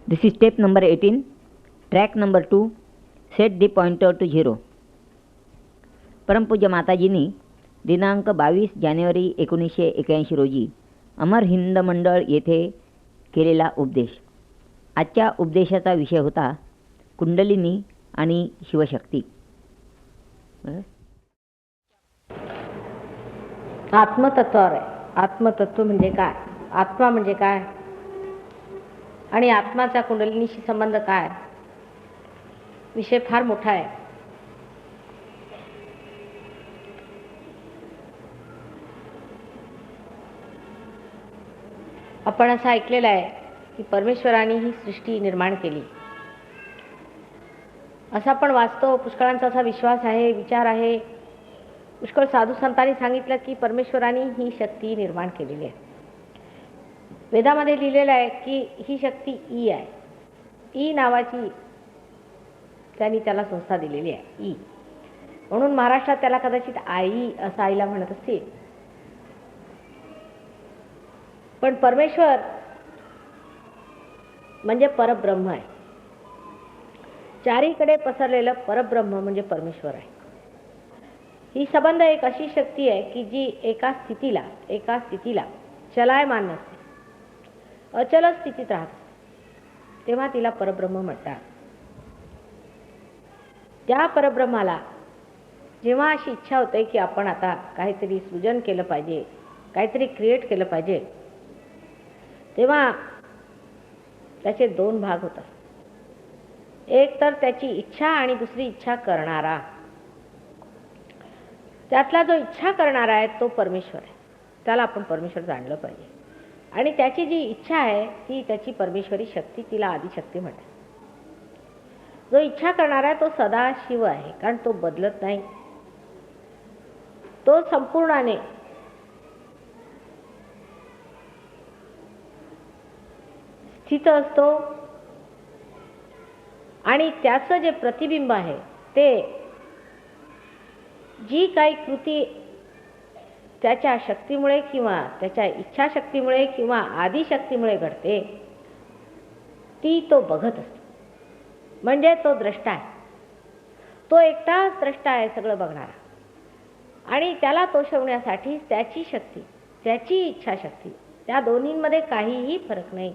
This is step number 18, track number 2, set the pointer to 0. परमपूज्य माताजींनी दिनांक 22 जानेवारी 1981 रोजी अमर हिंद मंडळ येथे केलेला उपदेश. आजच्या उपदेशाचा विषय होता कुंडलिनी आणि शिवशक्ती. आत्मतत्वावर आहे. आत्मतत्व म्हणजे काय, आत्मा म्हणजे काय आणि आत्माचा कुंडलिनीशी संबंध काय, विषय फार मोठा आहे. आपण असं ऐकलेलं आहे की परमेश्वराने ही सृष्टी निर्माण केली, असा आपण वाचतो. पुष्कळांचा असा विश्वास आहे, विचार आहे. पुष्कळ साधू संतांनी सांगितलं की परमेश्वराने ही शक्ती निर्माण केलेली आहे. वेदामध्ये लिहिलेलं आहे की ही शक्ती ई आहे. ई नावाची त्यांनी त्याला संस्था दिलेली आहे, ई. म्हणून महाराष्ट्रात त्याला कदाचित आई असं आईला म्हणत असतील. पण परमेश्वर म्हणजे परब्रह्म आहे. चारीकडे पसरलेलं परब्रह्म म्हणजे परमेश्वर आहे. ही संबंध एक अशी शक्ती आहे की जी एका स्थितीला चलायमान नसते, अचल स्थितीत राहते, तेव्हा तिला परब्रह्म म्हणतात. त्या परब्रह्माला जेव्हा अशी इच्छा होते की आपण आता काहीतरी सृजन केलं पाहिजे, काहीतरी क्रिएट केलं पाहिजे, तेव्हा त्याचे दोन भाग होतात. एक तर त्याची इच्छा आणि दुसरी इच्छा करणारा. त्यातला जो इच्छा करणारा आहे तो परमेश्वर आहे. त्याला आपण परमेश्वर जाणलं पाहिजे. आणि त्याची जी इच्छा आहे ती त्याची परमेश्वरी शक्ती, तिला आदिशक्ती म्हणतात. जो इच्छा करणारा आहे तो सदा शिव आहे, कारण तो बदलत नाही. तो संपूर्णाने स्थित असतो आणि त्याचं जे प्रतिबिंब आहे ते जी काही कृती त्याच्या शक्तीमुळे किंवा त्याच्या इच्छाशक्तीमुळे किंवा आदिशक्तीमुळे घडते ती तो बघत असतो. म्हणजे तो द्रष्टा आहे. तो एकटाच द्रष्टा आहे, सगळं बघणारा. आणि त्याला तोषवण्यासाठी त्याची शक्ती, त्याची इच्छाशक्ती, त्या दोन्हींमध्ये काहीही फरक नाही.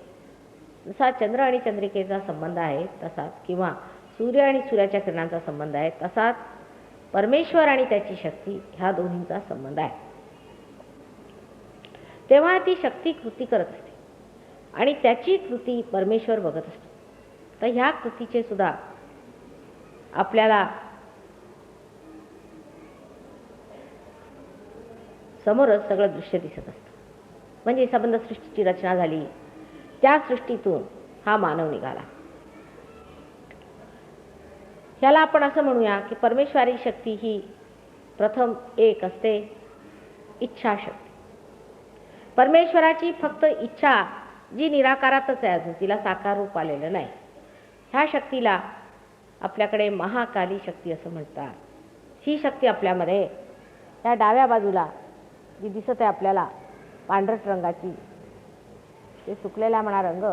जसा चंद्र आणि चंद्रिकेचा संबंध आहे तसाच, किंवा सूर्य आणि सूर्याच्या किरणांचा संबंध आहे तसाच, परमेश्वर आणि त्याची शक्ती ह्या दोन्हींचा संबंध आहे. तेव्हा ती शक्ती कृती करत असते आणि त्याची कृती परमेश्वर बघत असतो. तर ह्या कृतीचे सुद्धा आपल्याला समोरच सगळं दृश्य दिसत असतं. म्हणजे संबंध सृष्टीची रचना झाली, त्या सृष्टीतून हा मानव निघाला. ह्याला आपण असं म्हणूया की परमेश्वरी शक्ती ही प्रथम एक असते, इच्छाशक्ती. परमेश्वराची फक्त इच्छा जी निराकारातच आहे, अजून तिला साकार रूप आलेलं नाही. ह्या शक्तीला आपल्याकडे महाकाली शक्ती असं म्हणतात. ही शक्ती आपल्यामध्ये त्या डाव्या बाजूला जी दिसत आहे आपल्याला पांढरट रंगाची, ते सुकलेला म्हणा रंग,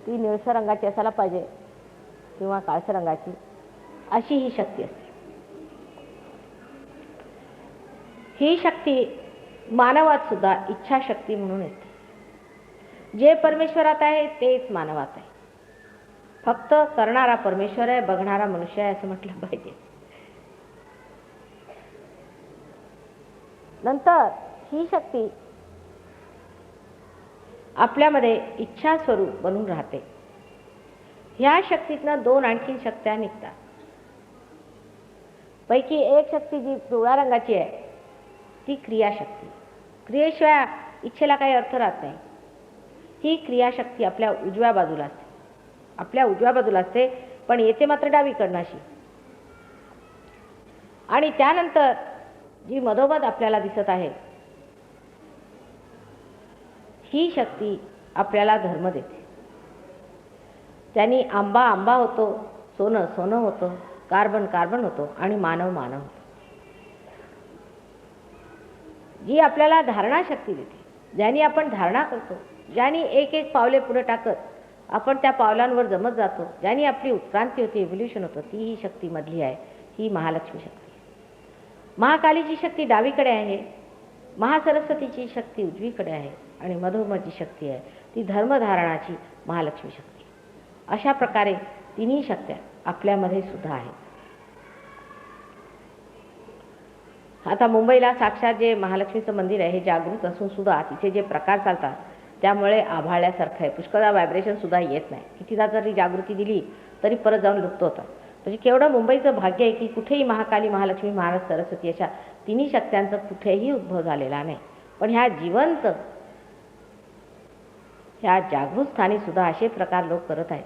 ती निळसर रंगाची असायला पाहिजे किंवा काळसर रंगाची, अशी ही शक्ती असते. ही शक्ती मानवात सुद्धा इच्छाशक्ती म्हणून येते. जे परमेश्वरात आहे तेच मानवात आहे. फक्त करणारा परमेश्वर आहे, बघणारा मनुष्य आहे असं म्हटलं पाहिजे. नंतर ही शक्ती आपल्यामध्ये इच्छा स्वरूप बनून राहते. ह्या शक्तीतनं दोन आणखीन शक्त्या निघतात. पैकी एक शक्ती जी पिवळ्या रंगाची आहे ती क्रियाशक्ती. क्रियेशिवाय इच्छेला काही अर्थ राहत नाही. ही क्रियाशक्ती आपल्या उजव्या बाजूला असते, पण येते मात्र डावीकडनं अशी. आणि त्यानंतर जी मधोमध आपल्याला दिसत आहे ही शक्ती आपल्याला धर्म देते. त्यांनी आंबा होतो, सोनं होतं, कार्बन होतो आणि मानव होतो. जी आपल्याला धारणा शक्ती देते, ज्याने आपण धारणा करतो, ज्याने एक एक पावले पुढे टाकत आपण त्या पावलांवर जमत जातो. ज्याने आपली उत्क्रांती होते, इव्होल्युशन होतं, ती ही शक्ती मधली आहे, ही महालक्ष्मी शक्ती. महाकालीची शक्ती डावीकडे आहे, महासरस्वतीची शक्ती उजवीकडे आहे आणि मधोमधची शक्ती आहे ती धर्मधारणाची महालक्ष्मी शक्ती. अशा प्रकारे तिन्ही शक्त्या आपल्यामध्ये सुद्धा आहेत. आता मुंबईला साक्षात जे महालक्ष्मीचं मंदिर आहे हे जागृत असून सुद्धा तिथे जे प्रकार चालतात त्यामुळे आभाळल्यासारखं आहे. पुष्कळदा व्हायब्रेशन सुद्धा येत नाही. कितीदा जरी जागृती दिली तरी परत जाऊन लुप्त होतात. म्हणजे केवढं मुंबईचं भाग्य आहे की कुठेही महाकाली, महालक्ष्मी, महाराज, सरस्वती अशा तिन्ही शक्त्यांचा कुठेही उद्भव झालेला नाही. पण ह्या जिवंत, ह्या जागृत स्थानी सुद्धा असे प्रकार लोक करत आहेत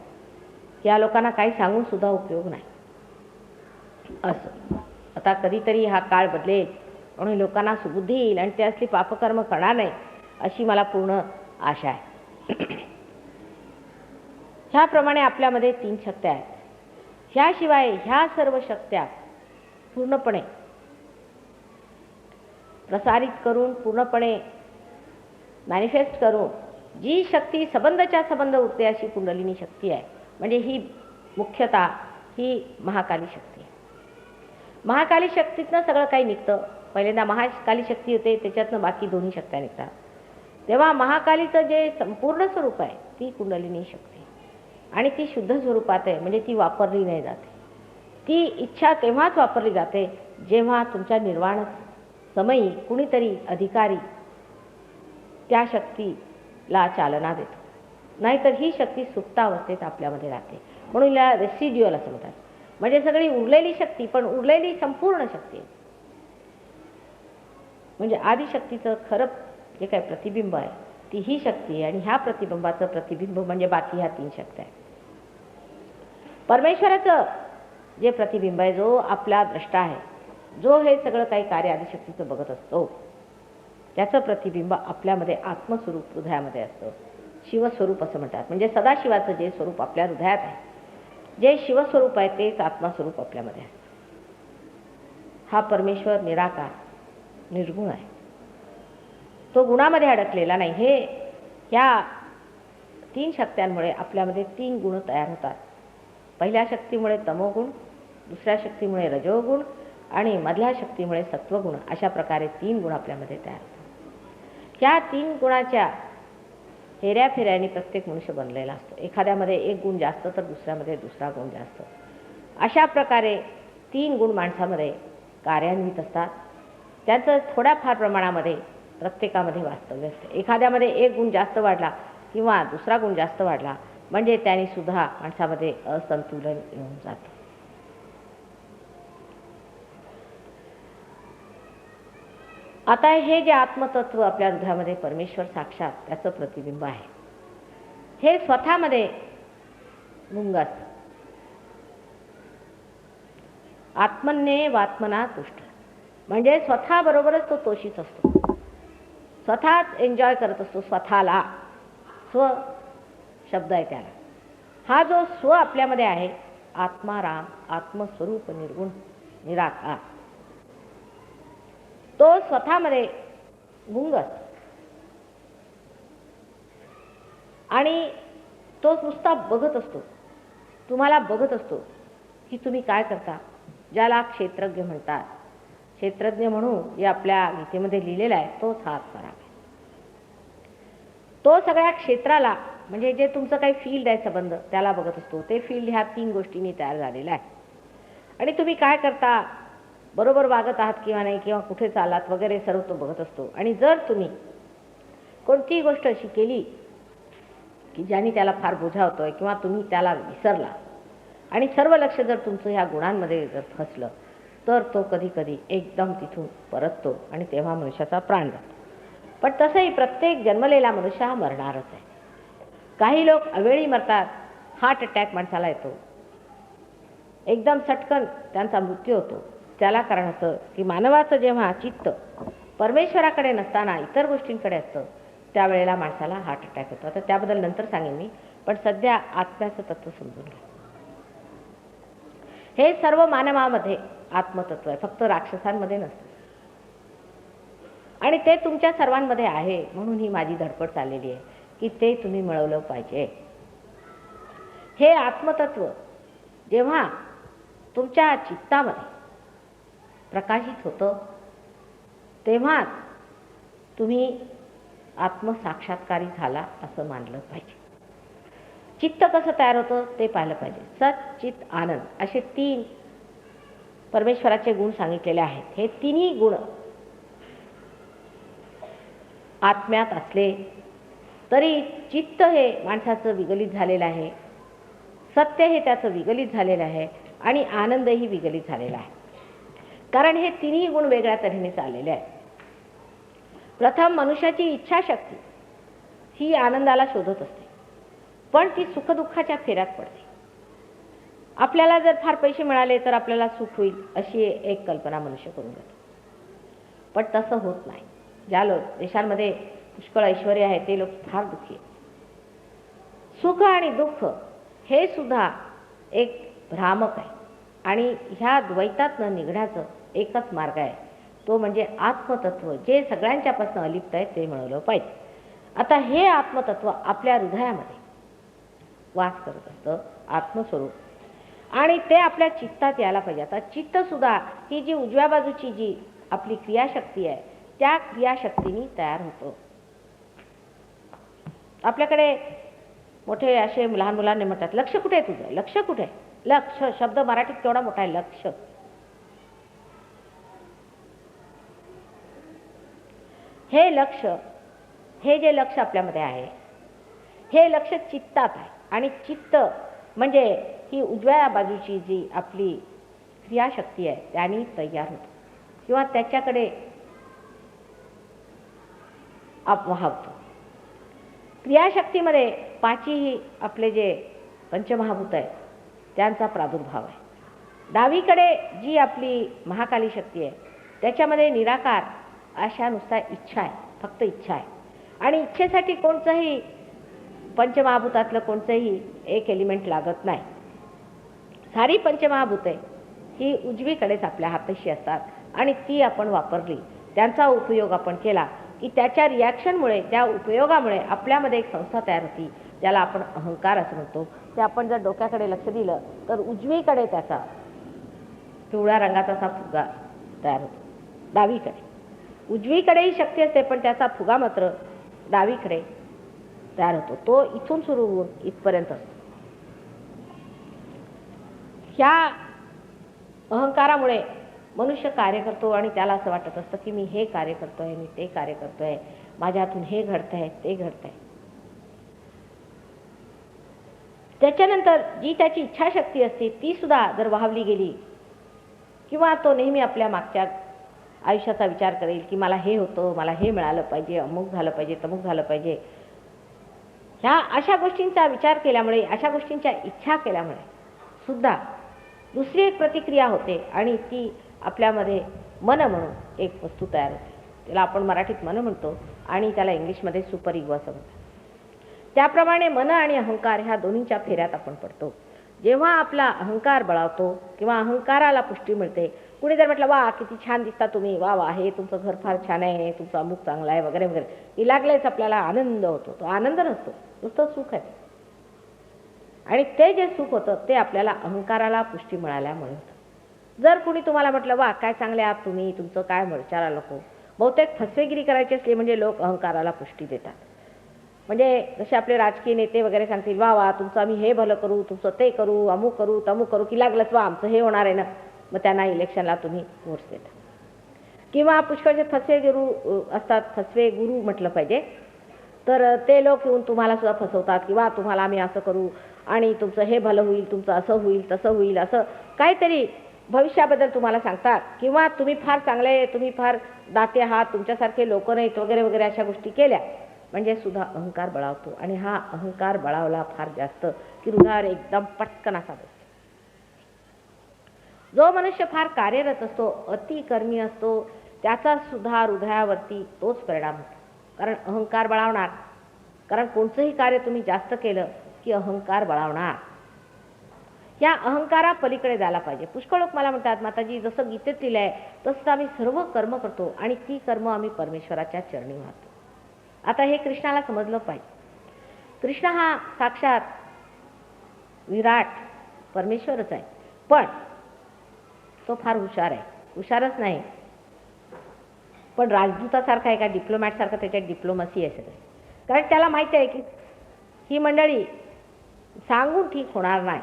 की या लोकांना काही सांगून सुद्धा उपयोग नाही. असं आता कधीतरी हा काळ बदलेल म्हणून लोकांना सुबुद्धी येईल आणि ते असली पापकर्म करणार नाही अशी मला पूर्ण आशा आहे. ह्याप्रमाणे आपल्यामध्ये 3 शक्त्या आहेत. ह्याशिवाय ह्या सर्व शक्त्या पूर्णपणे प्रसारित करून, पूर्णपणे मॅनिफेस्ट करून जी शक्ती संबंधच्या संबंध उरते अशी कुंडलिनी शक्ती आहे. म्हणजे ही मुख्यतः ही महाकाली शक्ती आहे. महाकाली शक्तीतनं सगळं काही निघतं. पहिल्यांदा महाकाली शक्ती होते, त्याच्यातनं बाकी दोन्ही शक्त्या निघतात. तेव्हा महाकालीचं जे संपूर्ण स्वरूप आहे ती कुंडलिनी शक्ती आणि ती शुद्ध स्वरूपात आहे. म्हणजे ती वापरली नाही जाते. ती इच्छा तेव्हाच वापरली जाते जेव्हा तुमच्या निर्वाण समयी कुणीतरी अधिकारी त्या शक्तीला चालना देतो. नाहीतर ही शक्ती सुप्तावस्थेत आपल्यामध्ये राहते. म्हणून या रेसिड्युअल असं म्हणतात. म्हणजे सगळी उरलेली शक्ती, पण उरलेली संपूर्ण शक्ती म्हणजे आदिशक्तीचं खरं जे काही प्रतिबिंब आहे ती ही शक्ती आहे. आणि ह्या प्रतिबिंबाचं प्रतिबिंब म्हणजे बाकी ह्या 3 शक्त्या आहेत. परमेश्वराचं जे प्रतिबिंब आहे, जो आपला द्रष्टा आहे, जो हे सगळं काही कार्य आदिशक्तीचं बघत असतो, त्याचं प्रतिबिंब आपल्यामध्ये आत्मस्वरूप हृदयामध्ये असतं. शिवस्वरूप असं म्हणतात. म्हणजे सदाशिवाचं जे स्वरूप आपल्या हृदयात आहे, जे शिवस्वरूप आहे तेच आत्मास्वरूप आपल्यामध्ये आहे. हा परमेश्वर निराकार, निर्गुण आहे. तो गुणामध्ये अडकलेला नाही. हे ह्या 3 शक्त्यांमुळे आपल्यामध्ये 3 गुण तयार होतात. पहिल्या शक्तीमुळे तमोगुण, दुसऱ्या शक्तीमुळे रजोगुण आणि मधल्या शक्तीमुळे सत्वगुण. अशा प्रकारे 3 गुण आपल्यामध्ये तयार होतात. ह्या 3 गुणाच्या हेऱ्याफेऱ्याने प्रत्येक मनुष्य बनलेला असतो. एखाद्यामध्ये 1 गुण जास्त तर दुसऱ्यामध्ये दुसरा गुण जास्त. अशा प्रकारे 3 गुण माणसामध्ये कार्यान्वित असतात. त्याचं थोड्याफार प्रमाणामध्ये प्रत्येकामध्ये वास्तव्य असते. एखाद्यामध्ये 1 गुण जास्त वाढला किंवा दुसरा गुण जास्त वाढला म्हणजे त्याने सुद्धा माणसामध्ये असंतुलन येऊन जातं. आता हे जे आत्मतत्व आपल्या हृदयामध्ये परमेश्वर साक्षात त्याचं प्रतिबिंब आहे, हे स्वतःमध्ये गुंग असतं. आत्मन्ये वात्मना तुष्ट म्हणजे स्वतःबरोबरच तो तोशीच असतो. स्वतःच एन्जॉय करत असतो स्वतःला. स्व शब्द आहे त्याला. हा जो स्व आपल्यामध्ये आहे, आत्माराम, आत्मस्वरूप निर्गुण निराकार, तो स्वतःमध्ये गुंग असतो. आणि तो नुसता बघत असतो, तुम्हाला बघत असतो की तुम्ही काय करता. ज्याला क्षेत्रज्ञ म्हणतात, क्षेत्रज्ञ म्हणून जे आपल्या गीतेमध्ये लिहिलेलं आहे तोच हा आत्माराम आहे. तो सगळ्या क्षेत्राला म्हणजे जे तुमचं काही फील्ड आहे संबंध त्याला बघत असतो. ते फील्ड ह्या 3 गोष्टींनी तयार झालेलं आहे. आणि तुम्ही काय करता, बरोबर वागत आहात किंवा नाही, किंवा कुठे चालात वगैरे सर्व तो बघत असतो. आणि जर तुम्ही कोणतीही गोष्ट अशी केली की ज्याने त्याला फार बोझा होतोय किंवा तुम्ही त्याला विसरला आणि सर्व लक्ष जर तुमचं ह्या गुणांमध्ये जर फसलं तर तो कधी कधी एकदम तिथून परततो आणि तेव्हा मनुष्याचा प्राण जातो. पण तसंही प्रत्येक जन्मलेला मनुष्य हा मरणारच आहे. काही लोक अवेळी मरतात. हार्ट अटॅक माणसाला येतो, एकदम सटकन त्यांचा मृत्यू होतो. त्याला कारण असं की मानवाचं जेव्हा चित्त परमेश्वराकडे नसताना इतर गोष्टींकडे असतं त्यावेळेला माणसाला हार्ट अटॅक होतो. आता त्याबद्दल नंतर सांगेन मी, पण सध्या आत्म्याचं तत्त्व समजून घ्या. हे सर्व मानवामध्ये आत्मतत्व आहे, फक्त राक्षसांमध्ये नसतं. आणि ते तुमच्या सर्वांमध्ये आहे. म्हणून ही माझी धडपड चाललेली आहे की ते तुम्ही मिळवलं पाहिजे. हे आत्मतत्व जेव्हा तुमच्या चित्तामध्ये प्रकाशित होतं तेव्हा तुम्ही आत्मसाक्षात्कारी झाला असं मानलं पाहिजे. चित्त कसं तयार होतं ते पाहिलं पाहिजे. सत चित आनंद असे 3 परमेश्वराचे गुण सांगितलेले आहेत. हे तिन्ही गुण आत्म्यात असले तरी चित्त हे माणसाचं विगलित झालेलं आहे, सत्य हे त्याचं विगलित झालेलं आहे आणि आनंदही विगलित झालेला आहे. कारण हे तिन्ही गुण वेगळ्या तऱ्हेने चाललेले आहेत. प्रथम मनुष्याची इच्छाशक्ती ही आनंदाला शोधत असते, पण ती सुखदुःखाच्या फेऱ्यात पडते. आपल्याला जर फार पैसे मिळाले तर आपल्याला सुख होईल अशी एक कल्पना मनुष्य करून घेतो, पण तसं होत नाही. ज्या देशांमध्ये पुष्कळ ऐश्वर्य आहे ते लोक फार दुःखी आहेत. सुख आणि दुःख हे सुद्धा एक भ्रामक आहे आणि ह्या द्वैतातनं निघण्याचं एकच मार्ग आहे, तो म्हणजे आत्मतत्व जे सगळ्यांच्यापासून अलिप्त आहे ते मिळवलं पाहिजे. आता हे आत्मतत्व आपल्या हृदयामध्ये वास करत असतं, आत्मस्वरूप, आणि ते आपल्या चित्तात यायला पाहिजे. आता चित्तसुद्धा ही जी उजव्या बाजूची जी आपली क्रियाशक्ती आहे त्या क्रियाशक्तीने तयार होतं. आपल्याकडे मोठे असे लहान मुलांनी म्हणतात, लक्ष कुठे आहे तुझं, लक्ष कुठे आहे. लक्ष शब्द मराठीत केवढा मोठा आहे, लक्ष. हे लक्ष, हे जे लक्ष आपल्यामध्ये आहे हे लक्ष चित्तात आहे आणि चित्त म्हणजे ही उजव्या बाजूची जी आपली क्रियाशक्ती आहे त्याने तयार होतं किंवा त्याच्याकडे वाहवतं. क्रियाशक्तीमध्ये 5ही आपले जे पंचमहाभूत आहेत त्यांचा प्रादुर्भाव आहे. डावीकडे जी आपली महाकाली शक्ती आहे त्याच्यामध्ये निराकार अशा नुसता इच्छा आहे, फक्त इच्छा आहे. आणि इच्छेसाठी कोणतंही पंचमहाभूतातलं कोणतंही एक एलिमेंट लागत नाही. सारी पंचमहाभूते ही उजवीकडेच आपल्या हाताशी असतात आणि ती आपण वापरली, त्यांचा उपयोग आपण केला की त्याच्या रिॲक्शनमुळे, त्या उपयोगामुळे आपल्यामध्ये एक संस्था तयार होती, त्याला आपण अहंकार असं म्हणतो. ते आपण जर डोक्याकडे लक्ष दिलं तर उजवीकडे त्याचा पिवळ्या रंगाचा असा फुगा तयार होतो. डावीकडे उजवीकडेही शक्ती असते पण त्याचा फुगा मात्र डावीकडे तयार होतो. तो इथून सुरू होऊन इथपर्यंत असतो. ह्या अहंकारामुळे मनुष्य कार्य करतो आणि त्याला असं वाटत असतं की मी हे कार्य करतोय, मी ते कार्य करतोय, माझ्या हातून हे घडतंय, ते घडतंय. त्याच्यानंतर जी त्याची इच्छाशक्ती असते ती सुद्धा जर वाहवली गेली किंवा तो नेहमी आपल्या मागच्या आयुष्याचा विचार करेल की मला हे होतं, मला हे मिळालं पाहिजे, अमुक झालं पाहिजे, तमुक झालं पाहिजे, ह्या अशा गोष्टींचा विचार केल्यामुळे, अशा गोष्टींच्या इच्छा केल्यामुळे सुद्धा दुसरी एक प्रतिक्रिया होते आणि ती आपल्यामध्ये मन म्हणून एक वस्तू तयार होते. त्याला आपण मराठीत मन म्हणतो आणि त्याला इंग्लिशमध्ये सुपर इगो असं म्हणतात. त्याप्रमाणे मन आणि अहंकार ह्या दोन्हींच्या फेऱ्यात आपण पडतो. जेव्हा आपला अहंकार बळावतो किंवा अहंकाराला पुष्टी मिळते, कुणी जर म्हटलं वा किती छान दिसता तुम्ही, वा वा हे तुमचं घर फार छान आहे, तुमचं अमुक चांगला आहे वगैरे वगैरे, की लागलेच आपल्याला आनंद होतो. तो आनंद नसतो, नुसतं सुख आहे. आणि ते जे सुख होतं ते आपल्याला अहंकाराला पुष्टी मिळाल्यामुळे होतं. जर कुणी तुम्हाला म्हटलं वा काय चांगले आहात तुम्ही, तुमचं काय विचारायला नको, बहुतेक फसवेगिरी करायची असली म्हणजे लोक अहंकाराला पुष्टी देतात. म्हणजे जसे आपले राजकीय नेते वगैरे सांगतील वा वा तुमचं आम्ही हे भलं करू, तुमचं ते करू, अमुक करू, तमुक करू, की लागलंच वा आमचं हे होणार आहे ना, मग त्यांना इलेक्शनला तुम्ही वोट्स देता. किंवा पुष्कळचे फसवे गुरु असतात, फसवे गुरु म्हटलं पाहिजे, तर ते लोक येऊन तुम्हाला सुद्धा फसवतात किंवा तुम्हाला आम्ही असं करू आणि तुमचं हे भलं होईल, तुमचं असं होईल, तसं होईल, असं काहीतरी भविष्याबद्दल तुम्हाला सांगतात. किंवा तुम्ही फार चांगले, तुम्ही फार दाते आहात, तुमच्यासारखे लोक नाहीत वगैरे वगैरे अशा गोष्टी केल्या म्हणजे सुद्धा अहंकार बळावतो. आणि हा अहंकार बळावला फार जास्त की हृदयावर एकदम पटकन असा बसतो. जो मनुष्य फार कार्यरत असतो, अतिकर्मी असतो, त्याचा सुद्धा हृदयावरती तोच परिणाम होतो. कारण अहंकार बळावणार, कारण कोणतंही कार्य तुम्ही जास्त केलं की अहंकार बळावणार. या अहंकारा पलीकडे जायला पाहिजे. पुष्कळ लोक मला म्हणतात माताजी जसं गीतेत लिहिलं आहे तसं आम्ही सर्व कर्म करतो आणि ती कर्म आम्ही परमेश्वराच्या चरणी वाहतो. आता हे कृष्णाला समजलं पाहिजे. कृष्ण हा साक्षात विराट परमेश्वरच आहे. पण तो फार हुशार आहे. हुशारच नाही, पण राजदूतासारखा एका डिप्लोमॅटसारखं त्याच्यात डिप्लोमसी आहे सगळं. कारण त्याला माहिती आहे की ही मंडळी सांगून ठीक होणार नाही.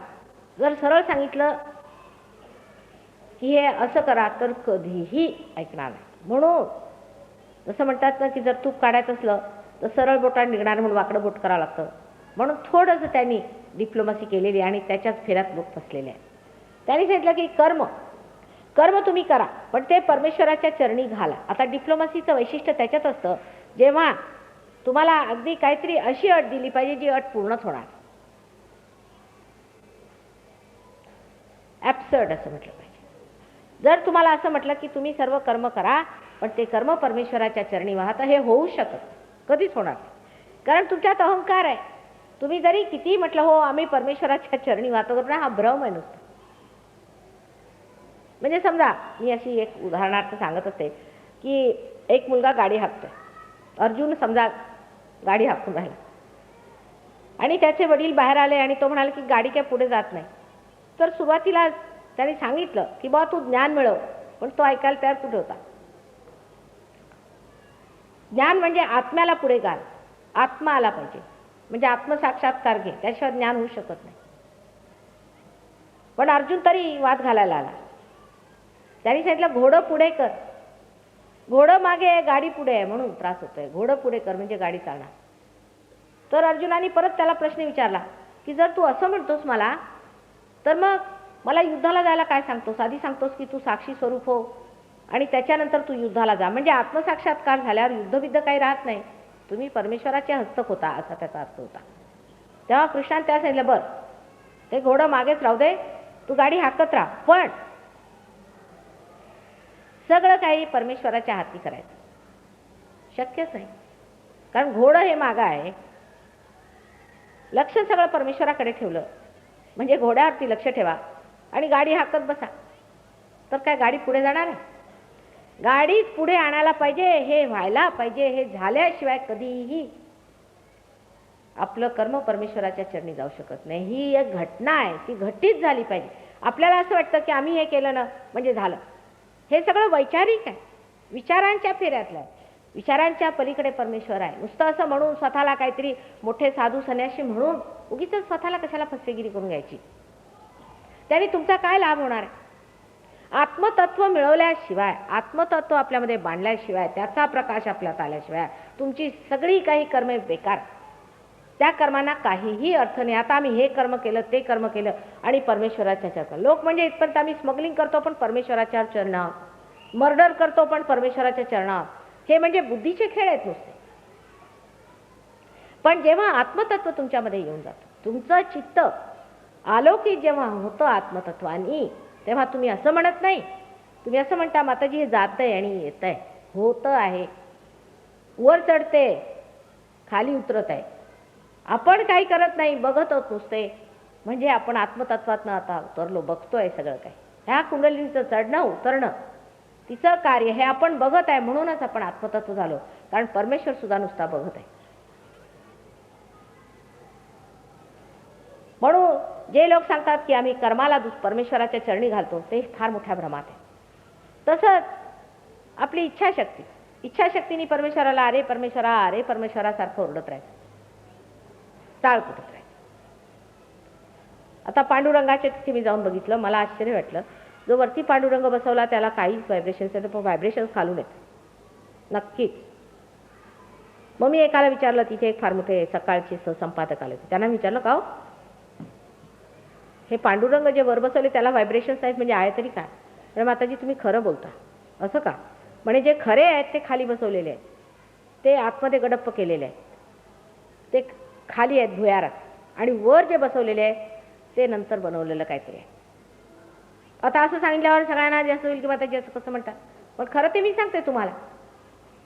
जर सरळ सांगितलं की हे असं करा तर कधीही ऐकणार नाही. म्हणून जसं म्हणतात ना की जर तूप काढायचं असलं तर सरळ बोटाने निघणार म्हणून वाकडं बोट करावं लागतं. म्हणून थोडंसं त्यांनी डिप्लोमसी केलेली आणि त्याच्याच फेऱ्यात लोक फसलेले आहेत. त्यांनी सांगितलं की कर्म तुम्ही करा, पण ते परमेश्वराच्या चरणी घाला. आता डिप्लोमसीचं वैशिष्ट्य त्याच्यात असतं, जेव्हा तुम्हाला अगदी काहीतरी अशी अट दिली पाहिजे जी अट पूर्णच होणार. ॲब्सर्ड असं म्हटलं पाहिजे. जर तुम्हाला असं म्हटलं की तुम्ही सर्व कर्म करा, पण ते कर्म परमेश्वराच्या चरणी वाहता, हे होऊ शकत कधीच होणार नाही. कारण तुमच्यात अहंकार आहे. तुम्ही जरी किती म्हटलं हो आम्ही परमेश्वराच्या चरणी वाहतो, ना हा भ्रम आहे नुसतं. म्हणजे समजा मी अशी एक उदाहरणार्थ सांगत असते की एक मुलगा गाडी हाकतोय. अर्जुन समजा गाडी हाकून राहिला आणि त्याचे वडील बाहेर आले आणि तो म्हणाले की गाडी काय पुढे जात नाही. तर सुरुवातीला त्याने सांगितलं की बा तू ज्ञान मिळव, पण तो ऐकायला तयार कुठे होता. ज्ञान म्हणजे आत्म्याला पुढे घाल, आत्मा आला पाहिजे, म्हणजे आत्मसाक्षात्कार घे, त्याशिवाय ज्ञान होऊ शकत नाही. पण अर्जुन तरी वाद घालायला आला. त्यांनी सांगितलं घोडं पुढे कर. घोडं मागे आहे, गाडी पुढे आहे, म्हणून त्रास होतोय. घोडं पुढे कर म्हणजे गाडी चालणार. तर अर्जुनाने परत त्याला प्रश्न विचारला की जर तू असं म्हणतोस मला, तर मग मला युद्धाला जायला काय सांगतोस. आधी सांगतोस की तू साक्षी स्वरूप हो आणि त्याच्यानंतर तू युद्धाला जा. म्हणजे आत्मसाक्षात्कार झाल्यावर युद्धबिद्ध काही राहत नाही, तुम्ही परमेश्वराचे हस्तक होता, असा त्याचा अर्थ होता. तेव्हा कृष्णाने त्याला सांगितलं बरं ते घोडं मागेच राहू दे, तू गाडी हाकत राहा, पण सगळं काही परमेश्वराच्या हाती करायचं शक्यच नाही. कारण घोडं हे मागं आहे, लक्ष सगळं परमेश्वराकडे ठेवलं म्हणजे घोड्यावरती लक्ष ठेवा आणि गाडी हाकत बसा, तर काय गाडी पुढे जाणार आहे. गाडीच पुढे आणायला पाहिजे, हे व्हायला पाहिजे. हे झाल्याशिवाय कधीही आपलं कर्म परमेश्वराच्या चरणी जाऊ शकत नाही. ही एक घटना आहे, ती घटित झाली पाहिजे. आपल्याला असं वाटतं की आम्ही हे केलं ना म्हणजे झालं. हे सगळं वैचारिक आहे, विचारांच्या फेऱ्यातलं आहे. विचारांच्या पलीकडे परमेश्वर आहे. नुसतं असं म्हणून स्वतःला काहीतरी मोठे साधू संन्यासी म्हणून उगीच स्वतःला कशाला फसवेगिरी करून घ्यायची. त्याने तुमचा काय लाभ होणार आहे. आत्मतत्व मिळवल्याशिवाय, आत्मतत्व आपल्यामध्ये बांधल्याशिवाय, त्याचा प्रकाश आपल्यात आल्याशिवाय तुमची सगळी काही कर्मे बेकार. त्या कर्मांना काहीही अर्थ नाही. आता आम्ही हे कर्म केलं, ते कर्म केलं आणि परमेश्वराच्या चरणात. लोक म्हणजे इथपर्यंत आम्ही स्मगलिंग करतो पण परमेश्वराच्या चरणात, मर्डर करतो पण परमेश्वराच्या चरणात. हे म्हणजे बुद्धीचे खेळ आहेत नुसते. पण जेव्हा आत्मतत्व तुमच्यामध्ये येऊन जातं, तुमचं चित्त आलोकित जेव्हा होतं आत्मतत्वानी, तेव्हा तुम्ही असं म्हणत नाही. तुम्ही असं म्हणता माताजी हे जात आहे आणि येत आहे, होतं आहे, वर चढते खाली उतरत आहे. आपण काही करत नाही, बघत आहोत नुसते. म्हणजे आपण आत्मतत्वातनं आता उतरलो, बघतोय सगळं काही. ह्या कुंडलीचं चढणं उतरणं तिचं कार्य हे आपण बघत आहे. म्हणूनच आपण आत्मतत्व झालो, कारण परमेश्वर सुद्धा नुसता बघत आहे. म्हणून जे लोक सांगतात की आम्ही कर्माला परमेश्वराच्या चरणी घालतो, ते फार मोठ्या भ्रमात आहे. तसंच आपली इच्छाशक्तीने परमेश्वराला अरे परमेश्वरासारखं ओरडत राहायचं, टाळ कुठत राहायचं. आता पांडुरंगाच्या तिथे मी जाऊन बघितलं, मला आश्चर्य वाटलं. जो वरती पांडुरंग बसवला त्याला काहीच व्हायब्रेशन्स येतं, पण व्हायब्रेशन्स खालून येतं नक्कीच. मग मी एकाला विचारलं, तिथे एक फार मोठे सकाळचे सहसंपादक आले होते. त्यांना विचारलं का हो हे पांडुरंग जे वर बसवले त्याला व्हायब्रेशन्स आहेत म्हणजे आहे तरी काय. तर माताजी तुम्ही खरं बोलता. असं का. म्हणजे जे खरे आहेत ते खाली बसवलेले आहेत, ते आतमध्ये गडप्प केलेले आहेत, ते खाली आहेत भुयारात, आणि वर जे बसवलेले आहे ते नंतर बनवलेलं काहीतरी आहे. आता असं सांगितल्यावर सगळ्यांना जे असं होईल की माताजी असं कसं म्हणतात. पण खरं ते मी सांगते तुम्हाला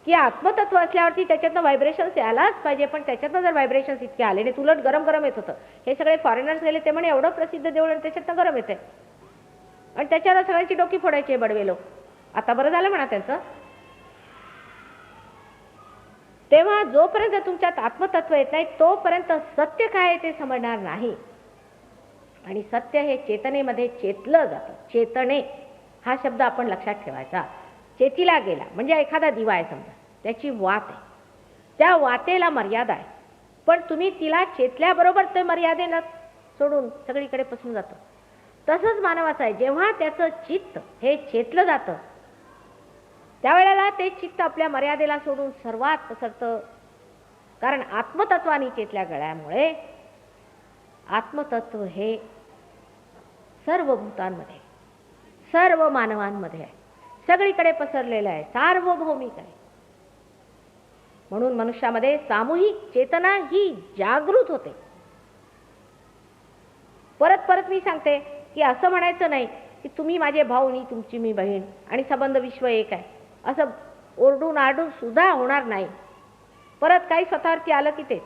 की आत्मतत्व असल्यावरती त्याच्यातनं व्हायब्रेशन्स यायलाच पाहिजे. पण त्याच्यातनं जर व्हायब्रेशन्स इतके आले नाही, उलट गरम गरम येत होतं. हे सगळे फॉरेनर्स गेले ते म्हणे एवढं प्रसिद्ध देऊळ आणि त्याच्यातनं गरम येते आणि त्याच्यावर सगळ्यांची डोकी फोडायची बडवे लोक. आता बरं झालं म्हणा त्यांचं. तेव्हा जोपर्यंत तुमच्यात आत्मतत्व येत नाही तोपर्यंत सत्य काय आहे ते समजणार नाही. आणि सत्य हे चेतनेमध्ये चेतलं जातं. चेतने हा शब्द आपण लक्षात ठेवायचा. चेतीला गेला म्हणजे एखादा दिवा आहे समजा, त्याची वात आहे, त्या वातेला मर्यादा आहे, पण तुम्ही तिला चेतल्याबरोबर ते मर्यादेला सोडून सगळीकडे पसरून जातं. तसंच मानवाचं आहे. जेव्हा त्याचं चित्त हे चेतलं जातं त्यावेळेला ते चित्त आपल्या मर्यादेला सोडून सर्वात पसरतं. कारण आत्मतत्वाने चेतल्या गेल्यामुळे आत्मतत्व हे सर्व भूतांमध्ये, सर्व मानवांमध्ये आहे, सगळीकडे पसरलेलं आहे, सार्वभौमिक आहे. म्हणून मनुष्यामध्ये सामूहिक चेतना ही जागृत होते. परत परत मी सांगते की असं म्हणायचं नाही की तुम्ही माझे भाऊ आणि तुमची मी बहीण आणि संबंध विश्व एक आहे, असं ओरडून आरडून सुद्धा होणार नाही. परत काही स्वतःवरती आलं की तेच.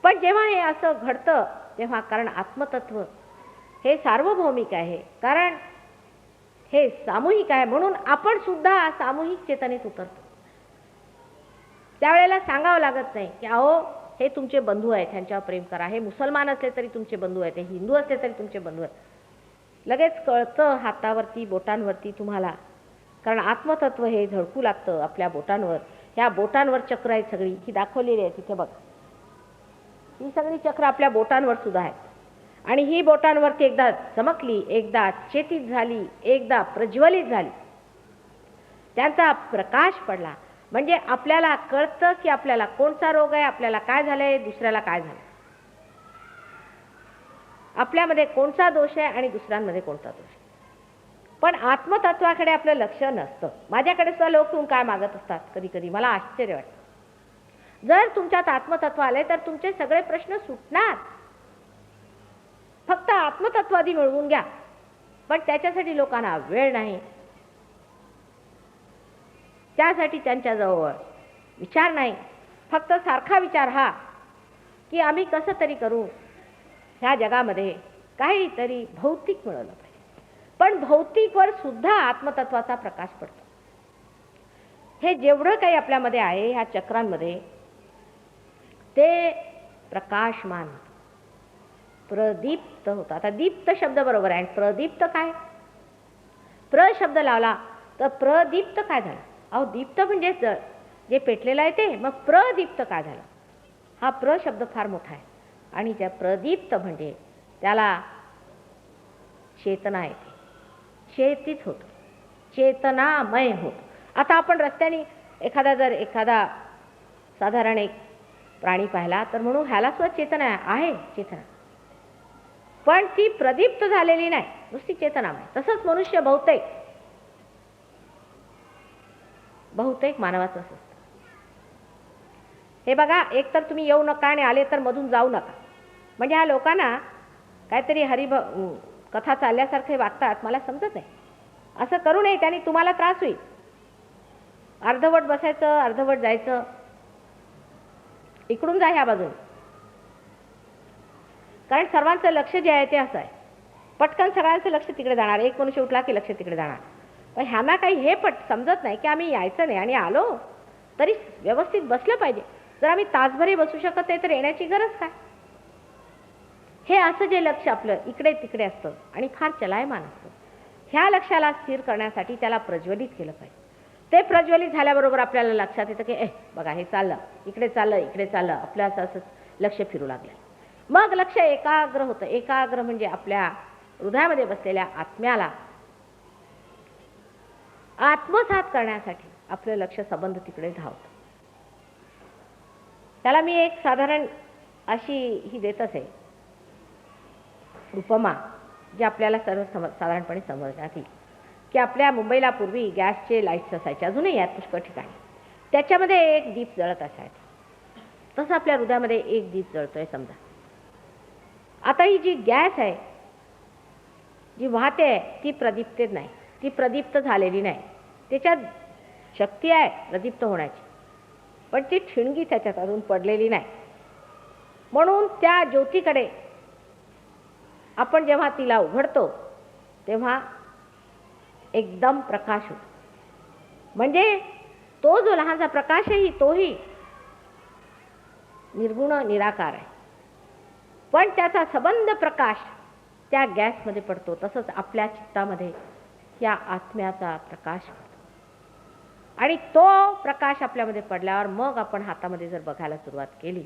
पण जेव्हा हे असं घडतं तेव्हा, कारण आत्मतत्व हे सार्वभौमिक आहे, कारण हे सामूहिक आहे, म्हणून आपण सुद्धा सामूहिक चेतनेत उतरतो. त्यावेळेला सांगावं लागत नाही की अहो हे तुमचे बंधू आहेत, त्यांच्यावर प्रेम करा. हे मुसलमान असले तरी तुमचे बंधू आहेत, हे हिंदू असले तरी तुमचे बंधू आहेत. लगेच कळतं हातावरती, बोटांवरती तुम्हाला. कारण आत्मतत्व हे झळकू लागतं आपल्या बोटांवर. ह्या बोटांवर चक्र आहेत सगळी, ही दाखवलेली आहे तिथे बघा. ही सगळी चक्र आपल्या बोटांवर सुद्धा आहेत. आणि ही बोटांवरती एकदा चमकली, एकदा चेतित झाली, एकदा प्रज्वलित झाली, त्यांचा प्रकाश पडला म्हणजे आपल्याला कळतं की आपल्याला कोणता रोग आहे, आपल्याला काय झालंय, दुसऱ्याला काय झालं, आपल्यामध्ये कोणता दोष आहे आणि दुसऱ्यांमध्ये कोणता दोष आहे. पण आत्मतत्वाकडे आपलं लक्ष नसतं. माझ्याकडे सुद्धा लोक तुम्ही काय मागत असतात कधी कधी, मला आश्चर्य वाटतं. जर तुमच्यात आत्मतत्व आले तर तुमचे सगळे प्रश्न सुटणार. फक्त आत्मतत्व आधी मिळवून घ्या. पण त्याच्यासाठी लोकांना वेळ नाही, त्यासाठी त्यांच्याजवळ विचार नाही. फक्त सारखा विचार हा की आम्ही कसं तरी करू ह्या जगामध्ये काहीतरी भौतिक मिळवलं पाहिजे. पण भौतिकवर सुद्धा आत्मतत्वाचा प्रकाश पडतो. हे जेवढं काही आपल्यामध्ये आहे ह्या चक्रांमध्ये ते प्रकाशमान होतं, प्रदीप्त होतं. आता दीप्त शब्द बरोबर आहे, प्रदीप्त काय? प्र शब्द लावला तर प्रदीप्त काय झालं? अहो दीप्त म्हणजे जे पेटलेलं आहे ते, मग प्रदीप्त काय झालं? हा प्र शब्द फार मोठा आहे. आणि त्या प्रदीप्त म्हणजे त्याला चेतना येते, चेतित होतं, चेतनामय होतं. आता आपण रस्त्याने एखादा साधारण एक प्राणी पाहिला तर म्हणून ह्याला सुद्धा चेतना आहे, चेतना, पण ती प्रदीप्त झालेली नाही, नुसती चेतनामय. तसंच मनुष्य बहुतेक मानवाचं असतं. हे बघा, एक तर तुम्ही येऊ नका आणि आले तर मधून जाऊ नका. म्हणजे ह्या लोकांना काहीतरी कथा चालल्यासारखे वागतात, मला समजत नाही. असं करू नये, त्याने तुम्हाला त्रास होईल. अर्धवट बसायचं, अर्धवट जायचं, इकडून जा ह्या बाजूने. कारण सर्वांचं लक्ष जे आहे ते असं आहे, पटकन सगळ्यांचं लक्ष तिकडे जाणार. एक मनुष्य उठला की लक्ष तिकडे जाणार. पण ह्यांना काही हे समजत नाही की आम्ही यायचं नाही, आणि आलो तरी व्यवस्थित बसलं पाहिजे. जर आम्ही तासभरही बसू शकत नाही तर येण्याची गरज काय? हे असं जे लक्ष आपलं इकडे तिकडे असतं आणि फार चलायमान असतं, ह्या लक्षाला स्थिर करण्यासाठी त्याला प्रज्वलित केलं पाहिजे. ते प्रज्वलित झाल्याबरोबर आपल्याला लक्षात येतं की बघा हे चाललं, इकडे चाललं, आपलं असं लक्ष फिरू लागलं. मग लक्ष एकाग्र होतं. एकाग्र म्हणजे आपल्या हृदयामध्ये बसलेल्या आत्म्याला आत्मसात करण्यासाठी आपलं लक्ष संबंध तिकडे धावतं. त्याला मी एक साधारण अशी ही देत असे उपमा, जे आपल्याला साधारणपणे समजण्यात येईल. की आपल्या मुंबईला पूर्वी गॅसचे लाईट्स असायचे, अजूनही आहेत पुष्कळ ठिकाणी. त्याच्यामध्ये एक दीप जळत असायचा. तसं आपल्या हृदयामध्ये एक दीप जळतोय समजा. आता ही जी गॅस आहे जी वाहते आहे ती प्रदीप्त नाही, ती प्रदीप्त झालेली नाही. त्याच्यात शक्ती आहे प्रदीप्त होण्याची, पण ती ठिणगी त्याच्यात अजून पडलेली नाही. म्हणून त्या ज्योतीकडे आपण जेव्हा तिला उघडतो तेव्हा एकदम प्रकाश होतो. म्हणजे तो जो लहानसा प्रकाश आहे तोही निर्गुण निराकार आहे. पण त्याचा सबंध प्रकाश त्या गॅसमध्ये पडतो. तसंच आपल्या चित्तामध्ये या आत्म्याचा प्रकाश पडतो. आणि तो प्रकाश आपल्यामध्ये पडल्यावर मग आपण हातामध्ये जर बघायला सुरुवात केली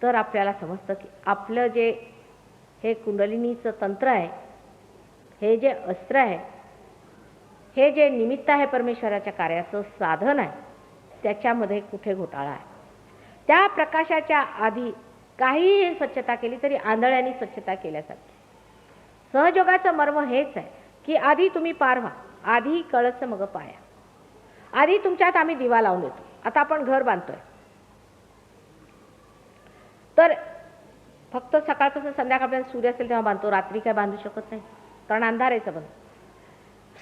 तर आपल्याला समजतं की आपलं जे हे कुंडलिनीचं तंत्र आहे, हे जे अस्त्र आहे, हे जे निमित्त आहे परमेश्वराच्या कार्याचं साधन आहे, त्याच्यामध्ये कुठे घोटाळा आहे. त्या प्रकाशाच्या आधी काहीही स्वच्छता केली तरी आंधळ्यांनी स्वच्छता केल्यासारखी. सहयोगाचं मर्म हेच आहे की आधी तुम्ही पार व्हा, आधी कळस मग पाया. आधी तुमच्यात आम्ही दिवा लावून देतो. आता आपण घर बांधतोय तर फक्त सकाळपासून संध्याकाळपर्यंत सूर्य असेल तेव्हा बांधतो, रात्री काय बांधू शकत नाही कारण अंधार आहे सबंध.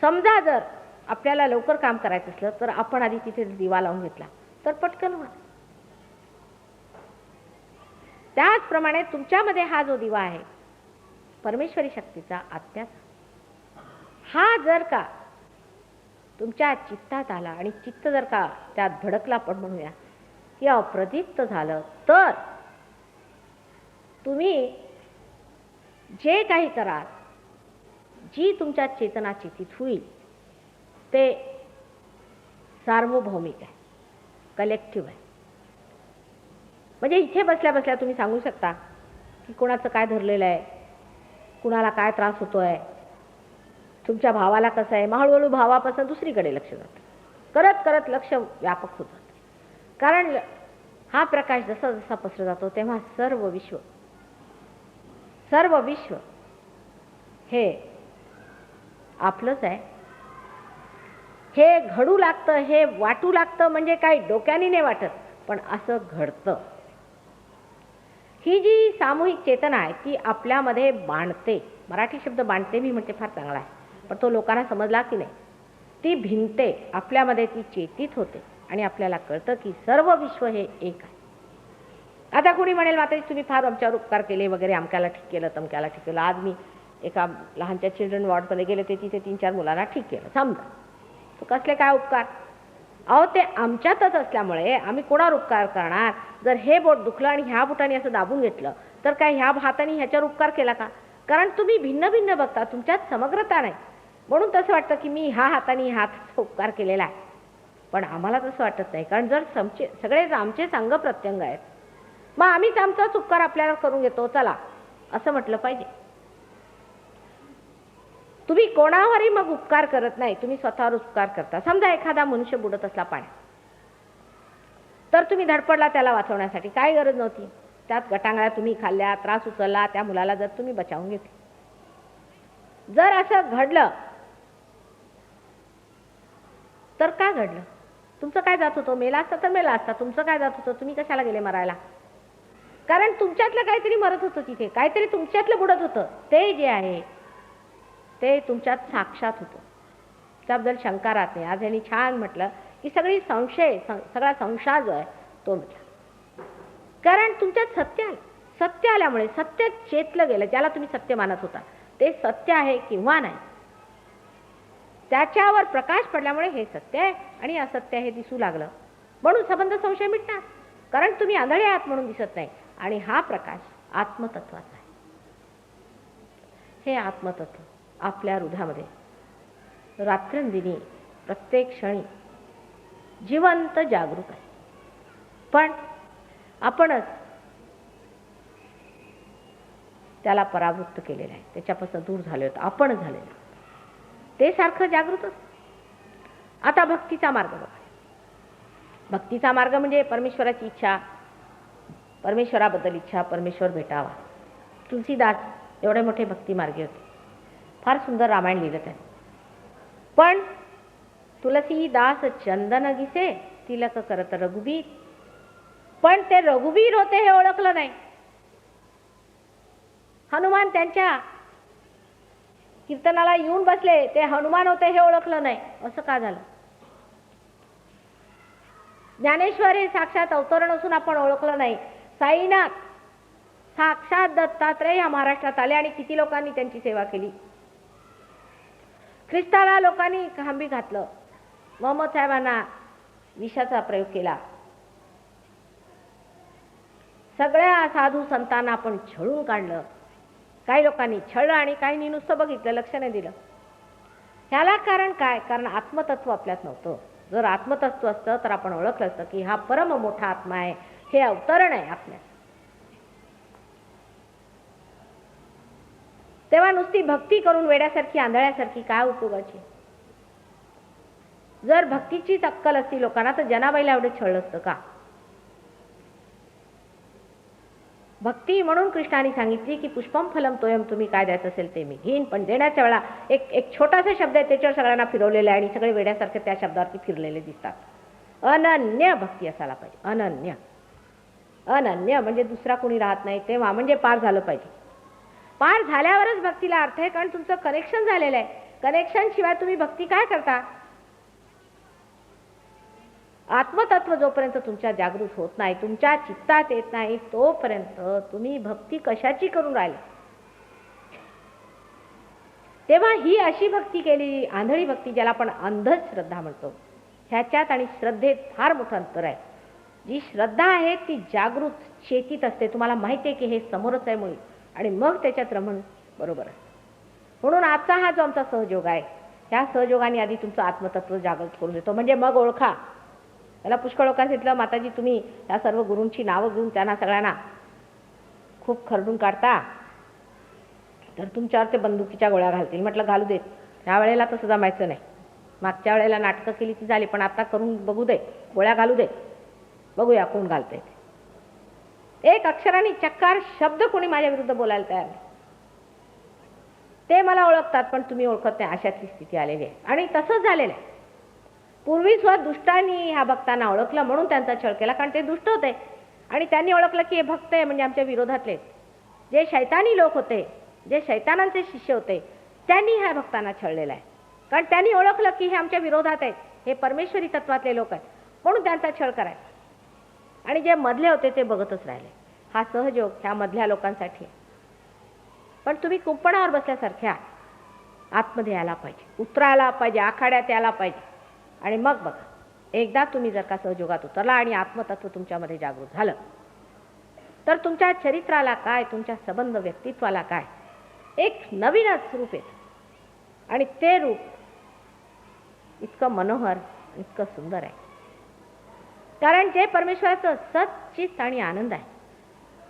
समजा जर आपल्याला लवकर काम करायचं असलं तर आपण आधी तिथे दिवा लावून घेतला तर पटकन होईल. त्याचप्रमाणे तुमच्यामध्ये हा जो दिवा आहे परमेश्वरी शक्तीचा, आत्म्याचा, हा जर का तुमच्या चित्तात आला आणि चित्त जर का त्यात भडकला पण म्हणूया की अप्रदीप्त झालं तर तुम्ही जे काही कराल, जी तुमच्या चेतना चितीत होईल ते सार्वभौमिक आहे, कलेक्टिव्ह आहे. म्हणजे इथे बसल्या बसल्या तुम्ही सांगू शकता की कोणाचं काय धरलेलं आहे, कुणाला काय त्रास होतोय, तुमच्या भावाला कसं आहे. मग हळूहळू भावापासून दुसरीकडे लक्ष जातं, करत करत लक्ष व्यापक होत जातं. कारण हा प्रकाश जसा जसा पसरत जातो तेव्हा सर्व विश्व हे आपलंच आहे. हे घडू लागतं, हे वाटू लागतं. म्हणजे काही डोक्याने नाही वाटत, पण असं घडतं. ही जी सामूहिक चेतना आहे ती आपल्यामध्ये बांधते. मराठी शब्द बांधते मी म्हणते फार चांगला आहे, पण तो लोकांना समजला की नाही. ती भिनते आपल्यामध्ये, ती चेतित होते आणि आपल्याला कळतं की सर्व विश्व हे एक आहे. आता कोणी म्हणेल माताजी तुम्ही फार आमच्यावर उपकार केले वगैरे, अमक्याला ठीक केलं, तमक्याला ठीक केलं. आज मी एका लहानच्या चिल्ड्रन वॉर्डमध्ये गेले, ते तिथे 3-4 मुलांना ठीक केलं. समजा तो कसले काय उपकार? अहो ते आमच्यातच असल्यामुळे आम्ही कोणावर उपकार करणार? जर हे बोट दुखलं आणि ह्या बोटाने असं दाबून घेतलं तर काय ह्या हाताने ह्याच्यावर उपकार केला का? कारण तुम्ही भिन्न भिन्न बघता, तुमच्यात समग्रता नाही. म्हणून तसं वाटतं की मी ह्या हाताने ह्या हाताचा उपकार केलेला आहे. पण आम्हाला तसं वाटत नाही, कारण जर सगळे आमचे अंग प्रत्यंग आहेत, मग आम्हीच आमचाच उपकार आपल्याला करून घेतो चला असं म्हटलं पाहिजे. तुम्ही कोणावरही मग उपकार करत नाही, तुम्ही स्वतःवर उपकार करता. समजा एखादा मनुष्य बुडत असला पाण्यात, तर तुम्ही धडपडला त्याला वाचवण्यासाठी, काय गरज नव्हती. त्यात गटांगळ्या तुम्ही खाल्ल्या, त्रास उचलला, त्या मुलाला जर तुम्ही बचावून घेतले. जर असं घडलं तर काय घडलं? तुमचं काय जात होतं? मेला असता तर मेला असता. तुमचं काय जात होतं? तुम्ही कशाला गेले मरायला? कारण तुमच्यातलं काहीतरी मरत होतं, तिथे काहीतरी तुमच्यातलं बुडत होतं. ते जे आहे ते तुमच्यात साक्षात होतं. त्याबद्दल शंका राहत नाही. आज यांनी छान म्हटलं की सगळा संशय जो आहे तो म्हटला. कारण तुमच्यात सत्य आल्यामुळे सत्य चेतलं गेलं. ज्याला तुम्ही सत्य मानत होता ते सत्य आहे किंवा नाही, त्याच्यावर प्रकाश पडल्यामुळे हे सत्य आहे आणि असत्य हे दिसू लागलं. म्हणून संबंध संशय मिटणार, कारण तुम्ही आंधळे आहात म्हणून दिसत नाही. आणि हा प्रकाश आत्मतत्वाचा आहे. हे आत्मतत्व आपल्या हृदयामध्ये रात्रंदिनी प्रत्येक क्षणी जिवंत जागृत आहे. पण आपणच त्याला परावृत्त केलेलं आहे, त्याच्यापासून दूर झाले होतं, आपण झालेलं आहे. ते सारखं जागृत असतं. आता भक्तीचा मार्ग बघा. भक्तीचा मार्ग म्हणजे परमेश्वराची इच्छा, परमेश्वराबद्दल इच्छा, परमेश्वर भेटावा. तुलसीदास एवढे मोठे भक्ती मार्गी होते, फार सुंदर रामायण लिहिलं त्याने. पण तुलसीदास चंदन घिसे तिलक करत रघुबीर, पण ते रघुबीर होते हे ओळखलं नाही. हनुमान त्यांच्या कीर्तनाला येऊन बसले, ते हनुमान होते हे ओळखलं नाही. असं का झालं? ज्ञानेश्वर हे साक्षात अवतरण असून आपण ओळखलं नाही. साईनाथ साक्षात दत्तात्रय या महाराष्ट्रात आले आणि किती लोकांनी त्यांची सेवा केली. ख्रिस्ताला लोकांनी खांबी घातलं, मोहम्मद साहेबांना विषाचा प्रयोग केला. सगळ्या साधू संतांना आपण छळून काढलं. काही लोकांनी छळलं आणि काहींनी नुसतं बघितलं, लक्ष नाही दिलं. ह्याला कारण काय? कारण आत्मतत्व आपल्यात नव्हतं. जर आत्मतत्व असतं तर आपण ओळखलं असतं की हा परम मोठा आत्मा आहे, हे अवतरण आहे आपल्यात. तेव्हा नुसती भक्ती करून वेड्यासारखी आंधळ्यासारखी काय उपयोगाची? जर भक्तीचीच अक्कल असती लोकांना तर जनाबाईला एवढं छळलं असतं का? भक्ती म्हणून कृष्णाने सांगितली की पुष्पम फलम तोयम, तुम्ही काय द्यायचं असेल ते मी घेईन, पण देण्याच्या वेळा एक छोटासा शब्द आहे त्याच्यावर सगळ्यांना फिरवलेला आहे आणि सगळे वेड्यासारखे त्या शब्दावरती फिरलेले दिसतात. अनन्य भक्ती असायला पाहिजे. अनन्य. अनन्य म्हणजे दुसरा कोणी राहत नाही तेव्हा, म्हणजे पार झालं पाहिजे. पार झाल्यावरच भक्तीला अर्थ आहे, कारण तुमचं कनेक्शन झालेलं आहे. कनेक्शन शिवाय तुम्ही भक्ती काय करता? आत्मतत्व जोपर्यंत तुमच्या जागृत होत नाही, तुमच्या चित्तात येत नाही, तोपर्यंत तुम्ही भक्ती कशाची करून राहिले? तेव्हा ही अशी भक्ती केली, आंधळी भक्ती, ज्याला आपण अंधश्रद्धा म्हणतो. ह्याच्यात आणि श्रद्धेत फार मोठं अंतर आहे. जी श्रद्धा आहे ती जागृत चेतीत असते. तुम्हाला माहिती आहे की हे समोरच आहे मुळी, आणि मग त्याच्यात रमण बरोबर आहे. म्हणून आजचा हा जो आमचा सहयोग आहे, ह्या सहयोगाने आधी तुमचं आत्मतत्व जागृत करून देतो, म्हणजे मग ओळखा. त्याला पुष्कळ लोकांनी सांगितलं, माताजी तुम्ही या सर्व गुरूंची नावं घेऊन त्यांना सगळ्यांना खूप खरडून काढता, तर तुमच्यावर ते बंदुकीच्या गोळ्या घालतील. म्हटलं घालू देत, ह्या वेळेला तसं जमायचं नाही. मागच्या वेळेला नाटकं केली ती झाली, पण आता करून बघू दे, गोळ्या घालू दे, बघूया कोण घालतंय. एक अक्षराने चक्कार शब्द कोणी माझ्या विरुद्ध बोलायला तयार नाही. ते मला ओळखतात पण तुम्ही ओळखत नाही, अशातली स्थिती आलेली आहे. आणि तसंच झालेलं आहे. पूर्वी स्वतः दुष्टांनी ह्या भक्तांना ओळखलं म्हणून त्यांचा छळ केला, कारण ते दुष्ट होते. आणि त्यांनी ओळखलं की हे भक्त आहे म्हणजे आमच्या विरोधातले. जे शैतानी लोक होते, जे शैतानांचे शिष्य होते, त्यांनी ह्या भक्तांना छळलेलं आहे. कारण त्यांनी ओळखलं की हे आमच्या विरोधात आहेत, हे परमेश्वरी तत्वातले लोक आहेत, म्हणून त्यांचा छळ करायचा. आणि जे मधले होते ते बघतच राहिले. हा सहयोग ह्या मधल्या लोकांसाठी. पण तुम्ही कुंपणावर बसल्यासारख्या आतमध्ये यायला पाहिजे, उतरायला पाहिजे, आखाड्यात यायला पाहिजे. आणि मग बघा, एकदा तुम्ही जर का सहयोगात उतरला आणि आत्मतत्व तुमच्यामध्ये जागृत झालं, तर तुमच्या चरित्राला काय, तुमच्या संबंध व्यक्तित्वाला काय, एक नवीनच रूप येतं. आणि ते रूप इतकं मनोहर, इतकं सुंदर आहे. कारण जे परमेश्वराचं सच्चित आणि आनंद आहे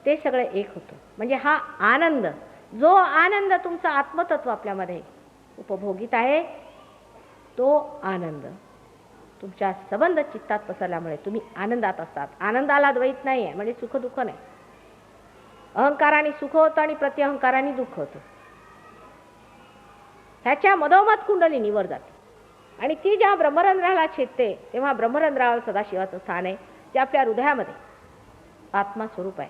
ते सगळं एक होतं. म्हणजे हा आनंद, जो आनंद तुमचं आत्मतत्व आपल्यामध्ये उपभोगित आहे, तो आनंद तुमच्या संबंध चित्तात पसरल्यामुळे तुम्ही आनंदात असतात. आनंदाला द्वैत नाही आहे, म्हणजे सुख दुःख नाही. अहंकाराने सुख होतं आणि प्रतिअहंकाराने दुःख होतं. ह्याच्या मधोमध कुंडलिनी वर जाते आणि ती जेव्हा ब्रह्मरंध्राला छेदते तेव्हा ब्रह्मरंध्रावर सदाशिवाचं स्थान आहे, जे आपल्या हृदयामध्ये आत्मा स्वरूप आहे.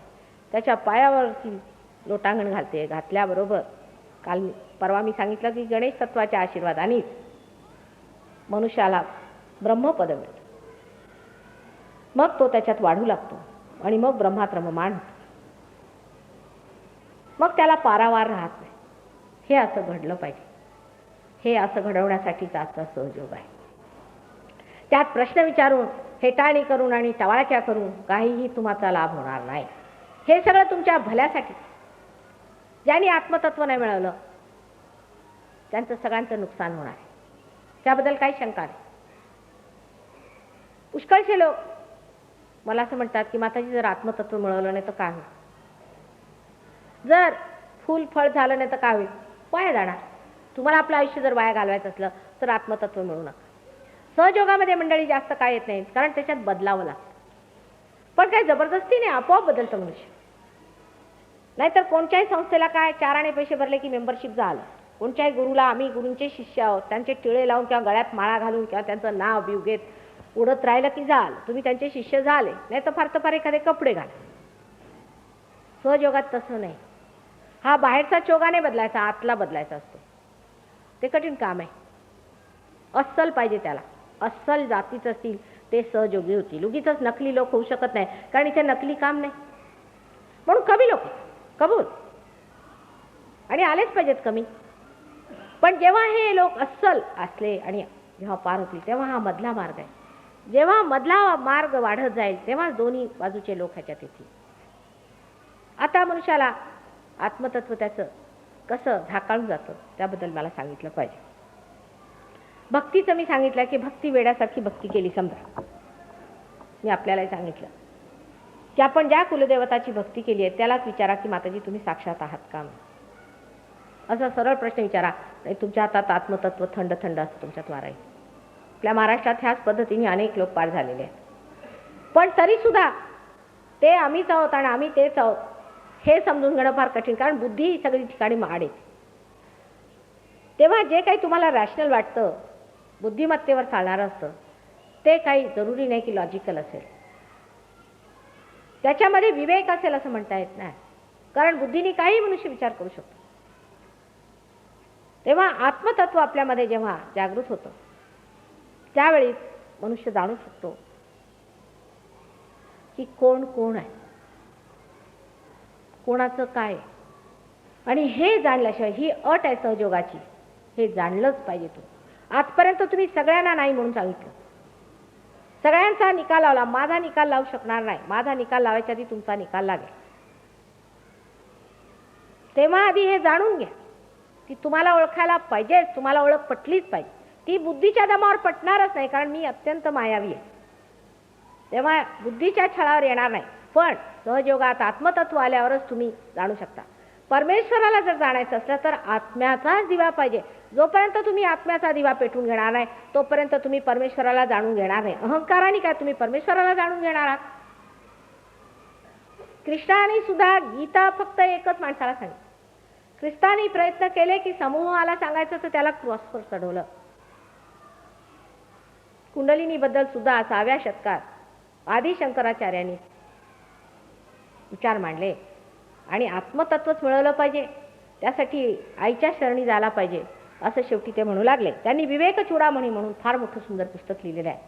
त्याच्या पायावरती लोटांगण घालते. घातल्याबरोबर काल परवा मी सांगितलं की गणेश तत्वाच्या आशीर्वादाने मनुष्याला ब्रह्मपद मिळतं. मग तो त्याच्यात वाढू लागतो आणि मग ब्रह्मात रममाण होतो. मग त्याला पारावार राहत नाही. हे असं घडलं पाहिजे. हे असं घडवण्यासाठीचा आजचा सहयोग आहे. त्यात प्रश्न विचारून, हेटाळणी करून आणि टवाळक्या करून काहीही तुम्हाला लाभ होणार नाही. हे सगळं तुमच्या भल्यासाठी. ज्यांनी आत्मतत्व नाही मिळवलं त्यांचं सगळ्यांचं नुकसान होणार आहे, त्याबद्दल काही शंका नाही. पुष्कळशे लोक मला असं म्हणतात की माताजी जर आत्मतत्व मिळवलं नाही तर काय होईल, जर फूल फळ झालं नाही तर काय होईल, वाया जाणार. तुम्हाला आपलं आयुष्य जर वाया घालवायचं असलं तर आत्मतत्व मिळू नका. सहयोगामध्ये मंडळी जास्त काय येत नाहीत, कारण त्याच्यात बदलावं लागतं. पण काही जबरदस्तीने आपोआप बदलतं मनुष्य. नाहीतर कोणत्याही संस्थेला काय 4 आणे पैसे भरले की मेंबरशिप झालं. कोणत्याही गुरुला आम्ही गुरूंचे शिष्य आहोत, त्यांचे टिळे लावून किंवा गळ्यात माळा घालून किंवा त्यांचं नाव बिव घेत उडत राहिलं की झालं, तुम्ही त्यांचे शिष्य झाले. नाही तर फार तर फार एखादे कपडे घाला. सहयोगात तसं नाही. हा बाहेरचा चोगाने बदलायचा, आतला बदलायचा असतो. ते कठीण काम आहे. अस्सल पाहिजे त्याला. अस्सल जातीच असतील ते सहयोगी होतील. उगीच नकली लोक होऊ शकत नाही, कारण इथे नकली काम नाही. म्हणून कमी लोक कबूल आणि आलेच पाहिजेत कमी. पण जेव्हा हे लोक अस्सल असले आणि जेव्हा पार होतील तेव्हा हा मधला मार्ग आहे. जेव्हा मधला मार्ग वाढत जाईल तेव्हा दोन्ही बाजूचे लोक ह्याच्यात येतील. आता मनुष्याला आत्मतत्व त्याचं कसं झाकाळून जातं त्याबद्दल मला सांगितलं पाहिजे. भक्तीचं मी सांगितलं की भक्ती वेड्यासारखी भक्ती केली समजा. मी आपल्यालाही सांगितलं की आपण ज्या कुलदेवताची भक्ती केली आहे त्यालाच विचारा की माताजी तुम्ही साक्षात आहात का. असा सरळ प्रश्न विचारा. नाही तुमच्या हातात आत्मतत्व थंड थंड असतं तुमच्यात मारायचं. आपल्या महाराष्ट्रात ह्याच पद्धतीने अनेक लोक पार झालेले आहेत. पण तरीसुद्धा ते आम्हीच आहोत आणि आम्ही तेच आहोत हे समजून घेणं फार कठीण, कारण बुद्धी ही सगळी ठिकाणी माड येते. तेव्हा जे काही तुम्हाला रॅशनल वाटतं, बुद्धिमत्तेवर चालणारं असतं, ते काही जरुरी नाही की लॉजिकल असेल. त्याच्यामध्ये विवेक असेल असं म्हणता येत नाही, कारण बुद्धीने काही मनुष्य विचार करू शकतो. तेव्हा आत्मतत्व आपल्यामध्ये जेव्हा जागृत होतं त्यावेळी मनुष्य जाणू शकतो की कोण कोण आहे, कोणाचं काय. आणि हे जाणल्याशिवाय, ही अट आहे सहयोगाची, हे जाणलंच पाहिजे. आजपर्यंत तुम्ही सगळ्यांना नाही म्हणून सांगितलं, सगळ्यांचा निकाल लावला, माझा निकाल लावू शकणार नाही. माझा निकाल लावायच्या आधी तुमचा निकाल लागेल. तेव्हा आधी हे जाणून घ्या की तुम्हाला ओळखायला पाहिजे, तुम्हाला ओळख पटलीच पाहिजे. ती बुद्धीच्या दमावर पटणारच नाही, कारण मी अत्यंत मायावी आहे. तेव्हा बुद्धीच्या छळावर येणार नाही. पण सहयोगात आत्मतत्व आल्यावरच तुम्ही जाणू शकता. परमेश्वराला जर जाणायचं असलं तर आत्म्याचाच दिवा पाहिजे. जोपर्यंत तुम्ही आत्म्याचा दिवा पेटून घेणार नाही तोपर्यंत तुम्ही परमेश्वराला जाणून घेणार नाही. अहंकाराने काय तुम्ही परमेश्वराला जाणून घेणार आहात. कृष्णाने सुद्धा गीता फक्त एकच माणसाला सांगितली. ख्रिस्तानी प्रयत्न केले की समूहाला सांगायचं तर त्याला क्रॉसवर चढवलं. कुंडलिनीबद्दल सुद्धा 6व्या शतकात आदि शंकराचार्यांनी विचार मांडले आणि आत्मतत्वच मिळवलं पाहिजे, त्यासाठी आईच्या शरणी जायला पाहिजे असं शेवटी ते म्हणू लागले. त्यांनी विवेक चूडामणी म्हणून फार मोठं सुंदर पुस्तक लिहिलेलं आहे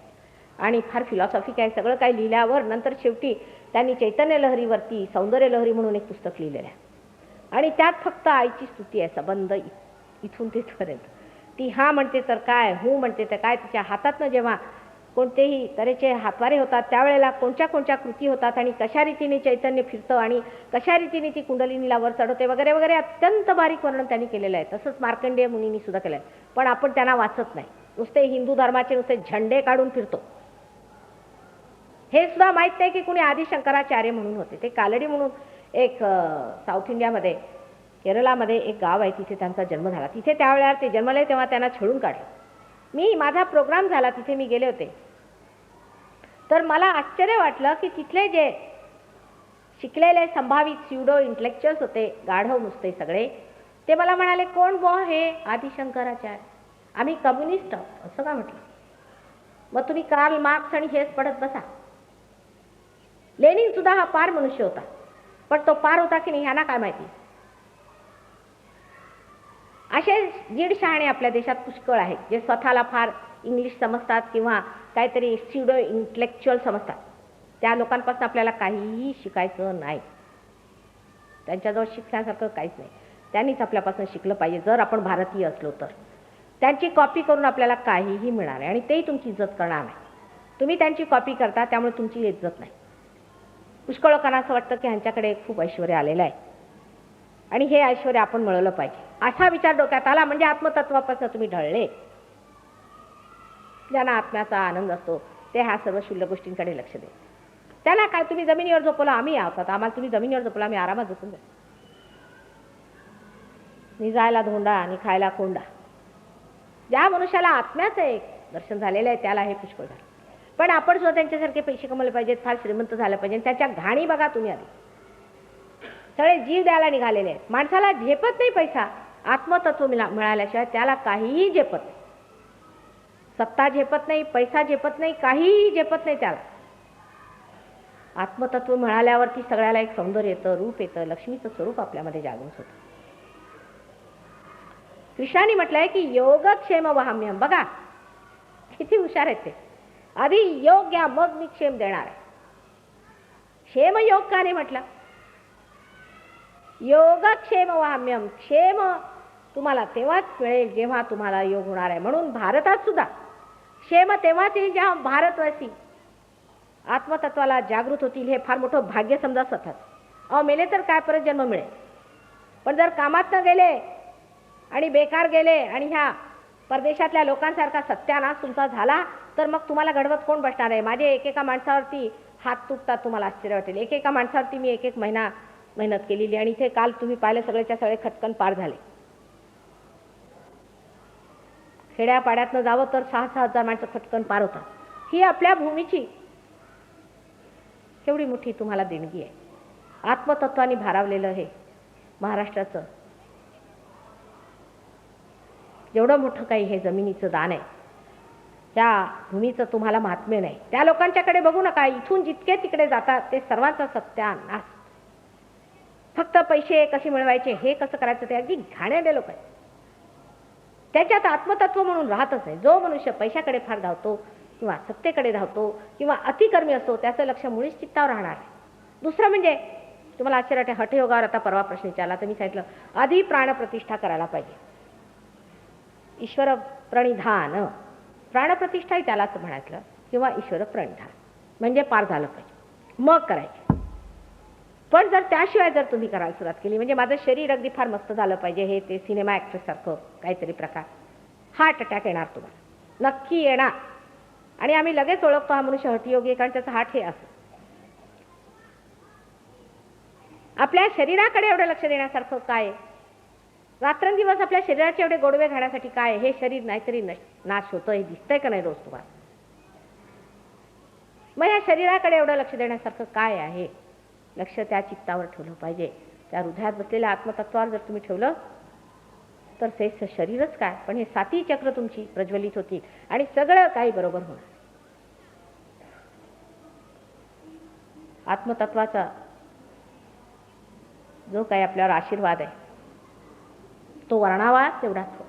आणि फार फिलॉसॉफिक आहे. सगळं काही लिहिल्यावर नंतर शेवटी त्यांनी चैतन्य लहरीवरती सौंदर्य लहरी म्हणून एक पुस्तक लिहिलेलं आहे आणि त्यात फक्त आईची स्तुती आहे, संबंध इथून तिथपर्यंत. ती हा म्हणते तर काय, हू म्हणते तर काय, तिच्या हातातनं जेव्हा कोणतेही तऱ्हेचे हातवारे होतात त्यावेळेला कोणत्या कोणत्या कृती होतात आणि कशा रीतीने चैतन्य फिरतं आणि कशा रीतीने ती कुंडलिनीला वर चढवते वगैरे वगैरे अत्यंत बारीक वर्णन त्यांनी केलेलं आहे. तसंच मार्कंडेय मुनींनी सुद्धा केलं आहे. पण आपण त्यांना वाचत नाही, नुसते हिंदू धर्माचे नुसते झंडे काढून फिरतो. हे सुद्धा माहीत नाही की कुणी आदि शंकराचार्य म्हणून होते. ते कालडी म्हणून एक साऊथ इंडियामध्ये केरळामध्ये एक गाव आहे, तिथे त्यांचा जन्म झाला. तिथे त्यावेळेला ते जन्मले तेव्हा त्यांना छळून काढलं. माझा प्रोग्राम झाला तिथे मी गेले होते, तर मला आश्चर्य वाटलं की तिथले जे शिकलेले संभावित स्युडो इंटेलेक्च्युअल्स होते, गाढव नुसते सगळे, ते मला म्हणाले कोण बो हे आदि शंकराचार्य, आम्ही कम्युनिस्ट आहोत. असं का म्हटलं. मग तुम्ही कार्ल मार्क्स आणि हेच पढत बसा. लेनिन सुद्धा हा पार मनुष्य होता, पण तो पार होता की नाही ह्यांना काय माहिती. असे जीड शहाणे आपल्या देशात पुष्कळ आहेत जे स्वतःला फार इंग्लिश समजतात किंवा काहीतरी स्युडो इंटेलेक्च्युअल समजतात. त्या लोकांपासून आपल्याला काहीही शिकायचं नाही. त्यांच्याजवळ शिकण्यासारखं काहीच नाही. त्यांनीच आपल्यापासून शिकलं पाहिजे जर आपण भारतीय असलो तर. त्यांची कॉपी करून आपल्याला काहीही मिळणार नाही आणि तेही तुमची इज्जत करणार नाही. तुम्ही त्यांची कॉपी करता त्यामुळे तुमची इज्जत नाही. पुष्कळ लोकांना असं वाटतं की ह्यांच्याकडे खूप ऐश्वर्य आलेलं आहे आणि हे ऐश्वर्य आपण मिळवलं पाहिजे असा विचार डोक्यात आला म्हणजे आत्मतत्वापासून तुम्ही ढळले. ज्यांना आत्म्याचा आनंद असतो ते ह्या सर्व शुल्लक गोष्टींकडे लक्ष देत. त्याला काय तुम्ही जमिनीवर झोपवलं, आम्ही आहोत, आम्हाला तुम्ही जमिनीवर झोपला, आम्ही आरामात झोपून जाऊ. निजायला धोंडा आणि खायला कोंडा. ज्या मनुष्याला आत्म्याचं एक दर्शन झालेलं आहे त्याला हे पुष्कळ झालं. पण आपण सुद्धा त्यांच्यासारखे पैसे कमवले पाहिजेत, फार श्रीमंत झालं पाहिजे. त्याच्या घाणी बघा तुम्ही आधी. सगळे जीव द्यायला निघालेले आहेत. माणसाला झेपत नाही पैसा. आत्मतत्व मिळाल्याशिवाय त्याला काहीही झेपत नाही. सत्ता झेपत नाही, पैसा झेपत नाही, काहीही झेपत नाही त्याला. आत्मतत्व मिळाल्यावरती सगळ्याला एक सौंदर्य येतं, रूप येतं, लक्ष्मीचं स्वरूप आपल्यामध्ये जागृत होतं. कृष्णाने म्हटलंय की योगक्षेम वहाम्यहम. बघा किती हुशार आहेत ते. आधी योग घ्या मग मी क्षेम देणार आहे. क्षेम योग का नाही म्हटलं. योगक्षेम वहाम्यहम. क्षेम तुम्हाला तेव्हाच मिळेल जेव्हा तुम्हाला योग होणार आहे. म्हणून भारतात सुद्धा क्षेम तेव्हाच येईल जेव्हा भारतवासी आत्मतत्वाला जागृत होतील. हे फार मोठं भाग्य समजा स्वतःच. अहो मेले तर काय परत जन्म मिळेल. पण जर कामात न गेले आणि बेकार गेले आणि ह्या परदेशातल्या लोकांसारखा सत्यानाश तुमचा झाला तर मग तुम्हाला घडवत कोण बसणार आहे. माझे एकेका माणसावरती हात तुटतात, तुम्हाला आश्चर्य वाटेल. एकेका माणसावरती मी एक महिना मेहनत केलेली आणि इथे काल तुम्ही पाहिलं सगळेच्या सगळे खटकन पार झाले. खेड्यापाड्यातनं जावं तर 6,000 हजार माणसं खटकन पार होतात. ही आपल्या भूमीची केवढी मोठी तुम्हाला देणगी आहे. आत्मतत्वाने भारावलेलं हे महाराष्ट्राचं जेवढं मोठं काही हे जमिनीचं दान आहे, त्या भूमीचं तुम्हाला महात्म्य नाही. त्या लोकांच्याकडे बघू नका. इथून जितके तिकडे जातात ते सर्वांचा सत्यानाश. फक्त पैसे कसे मिळवायचे, हे कसं करायचं, ते अगदी घाणेरडे लोक आहेत. त्याच्यात आत्मतत्व म्हणून राहतच नाही. जो मनुष्य पैशाकडे फार धावतो किंवा सत्तेकडे धावतो किंवा अतिकर्मी असतो त्याचं लक्ष मुळीच चित्तावर राहणार आहे. दुसरं म्हणजे तुम्हाला आश्चर्य वाटेल, हठयोगावर आता परवा प्रश्न विचारला तर मी सांगितलं आधी प्राणप्रतिष्ठा करायला पाहिजे. ईश्वर प्रणिधान, प्राणप्रतिष्ठाही त्यालाच म्हणायचं किंवा ईश्वर प्रणिधान म्हणजे पार झालं पाहिजे मग करायचे. पण जर त्याशिवाय जर तुम्ही करायला सुरुवात केली, म्हणजे माझं शरीर अगदी फार मस्त झालं पाहिजे, हे ते सिनेमा ॲक्ट्रेससारखं काहीतरी प्रकार, हार्ट अटॅक येणार तुम्हाला, नक्की येणार. आणि आम्ही लगेच ओळखतो हा मनुष्य हठयोगी आहे कारण त्याचं हार्ट हे असं. आपल्या शरीराकडे एवढं लक्ष देण्यासारखं काय? रात्रंदिवस आपल्या शरीराचे एवढे गोडवे घालण्यासाठी काय? हे शरीर नाहीतरी नाश होतं हे दिसतंय का नाही रोज तुम्हाला? मग या शरीराकडे एवढं लक्ष देण्यासारखं काय आहे? लक्ष त्या चित्तावर ठेवलं पाहिजे. त्या हृदयात बसलेल्या आत्मतत्वावर जर तुम्ही ठेवलं तर ते शरीरच काय, पण हे 7 चक्र तुमची प्रज्वलित होतील आणि सगळं काही बरोबर होणार. आत्मतत्वाचा जो काही आपल्यावर आशीर्वाद आहे तो वर्णावा तेवढाच हो.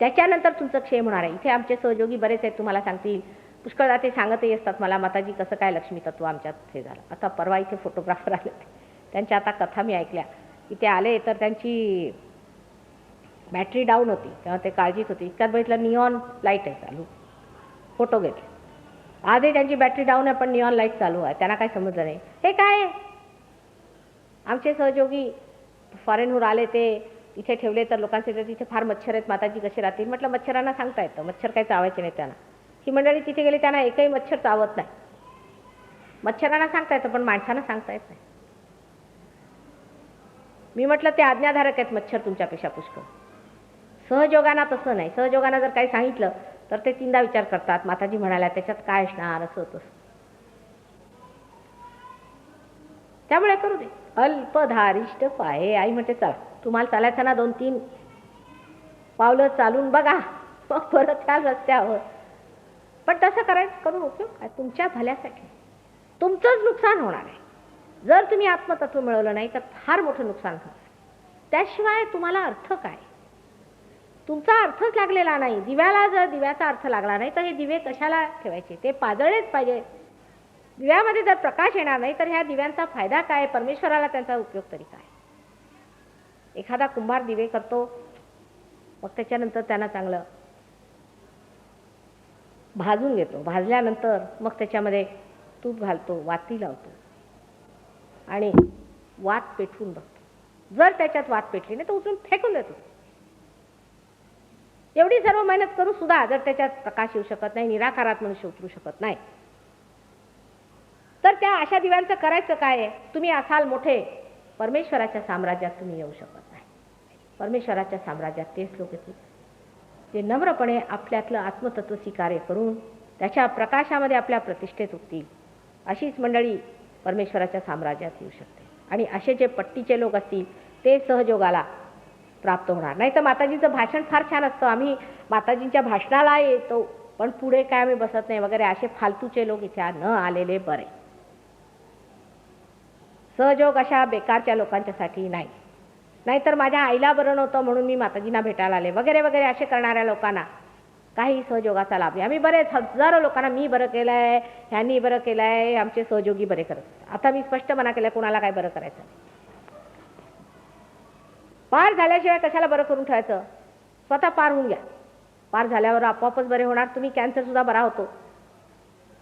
त्याच्यानंतर तुमचं क्षेम होणार आहे. इथे आमचे सहयोगी बरेच आहेत, तुम्हाला सांगतील. पुष्कळदा ते सांगतही असतात मला, माताजी कसं काय लक्ष्मी तत्व आमच्यात हे झालं. आता परवा इथे फोटोग्राफर आले, त्यांच्या आता कथा मी ऐकल्या. इथे आले तर त्यांची बॅटरी डाऊन होती तेव्हा ते काळजीत होती. इतक्यात बघितलं निऑन लाईट आहे चालू, फोटो घेतले. आधी त्यांची बॅटरी डाऊन आहे पण निऑन लाईट चालू आहे. त्यांना काय समजलं नाही हे काय. आमचे सहयोगी फॉरेनहून आले, ते इथे ठेवले तर लोकांचे तर तिथे फार मच्छर आहेत, माताजी कसे राहतील. म्हटलं मच्छरांना सांगता येतं, मच्छर काही चावायचे नाही त्यांना. ही मंडळी तिथे गेली त्यांना एकही मच्छर चावत नाही. मच्छरांना सांगता येतं पण माणसांना सांगता येत नाही. मी म्हटलं ते आज्ञाधारक आहेत मच्छर तुमच्यापेक्षा पुष्कळ. सहयोगांना तसं नाही. सहयोगांना जर काही सांगितलं तर ते 3दा विचार करतात. माताजी म्हणाल्या त्याच्यात काय असणार असं तसं. त्यामुळे करू दे. अल्पधारिष्ट पाये. आई म्हणते चल तुम्हाला चालायचं ना 2-3 पावलं चालून बघा मग परत त्या रस्त्यावर. पण तसं करायचं करून उपयोग काय? तुमच्या भल्यासाठी. तुमचंच नुकसान होणार आहे. जर तुम्ही आत्मतत्व मिळवलं नाही तर फार मोठं नुकसान होणार. त्याशिवाय तुम्हाला अर्थ काय? तुमचा अर्थच लागलेला नाही. दिव्याला जर दिव्याचा अर्थ लागला नाही तर हे दिवे कशाला ठेवायचे? ते पाजळलेच पाहिजे. दिव्यामध्ये जर प्रकाश येणार नाही तर ह्या दिव्यांचा फायदा काय? परमेश्वराला त्यांचा उपयोग तरी काय? एखादा कुंभार दिवे करतो, मग त्याच्यानंतर त्यांना चांगलं भाजून घेतो. भाजल्यानंतर मग त्याच्यामध्ये तूप घालतो, वाती लावतो आणि वात पेटवून बघतो. जर त्याच्यात वात पेटली नाही तर उचलून फेकून देतो. एवढी सर्व मेहनत करू सुद्धा जर त्याच्यात प्रकाश येऊ शकत नाही, निराकारात मनुष्य उतरू शकत नाही, तर त्या अशा दिव्यांचं करायचं काय आहे? तुम्ही असाल मोठे, परमेश्वराच्या साम्राज्यात तुम्ही येऊ शकत नाही. परमेश्वराच्या साम्राज्यात तेच लोक येतील जे नम्रपणे आपल्यातलं आत्मतत्व स्वीकार्य करून त्याच्या प्रकाशामध्ये आपल्या प्रतिष्ठेत उठतील. अशीच मंडळी परमेश्वराच्या साम्राज्यात येऊ शकते. आणि असे जे पट्टीचे लोक असतील ते सहयोगाला प्राप्त होणार. नाही तर माताजीचं भाषण फार छान असतं, आम्ही माताजींच्या भाषणाला येतो पण पुढे काय आम्ही बसत नाही वगैरे, असे फालतूचे लोक इथे न आलेले बरे. सहयोग अशा बेकारच्या लोकांच्यासाठी नाही. नाहीतर माझ्या आईला बरं नव्हतं म्हणून मी माताजींना भेटायला आले वगैरे वगैरे, असे करणाऱ्या लोकांना काही सहयोगाचा लाभ नाही. आम्ही बरेच हजारो लोकांना मी बरं केलं आहे, ह्यांनी बरं केलं आहे, आमचे सहयोगी बरे करत. आता मी स्पष्ट मना केलं कोणाला काय बरं करायचं. पार झाल्याशिवाय कशाला बरं करून ठेवायचं? स्वतः पार होऊन घ्या. पार झाल्यावर आपोआपच बरे होणार. तुम्ही कॅन्सरसुद्धा बरा होतो,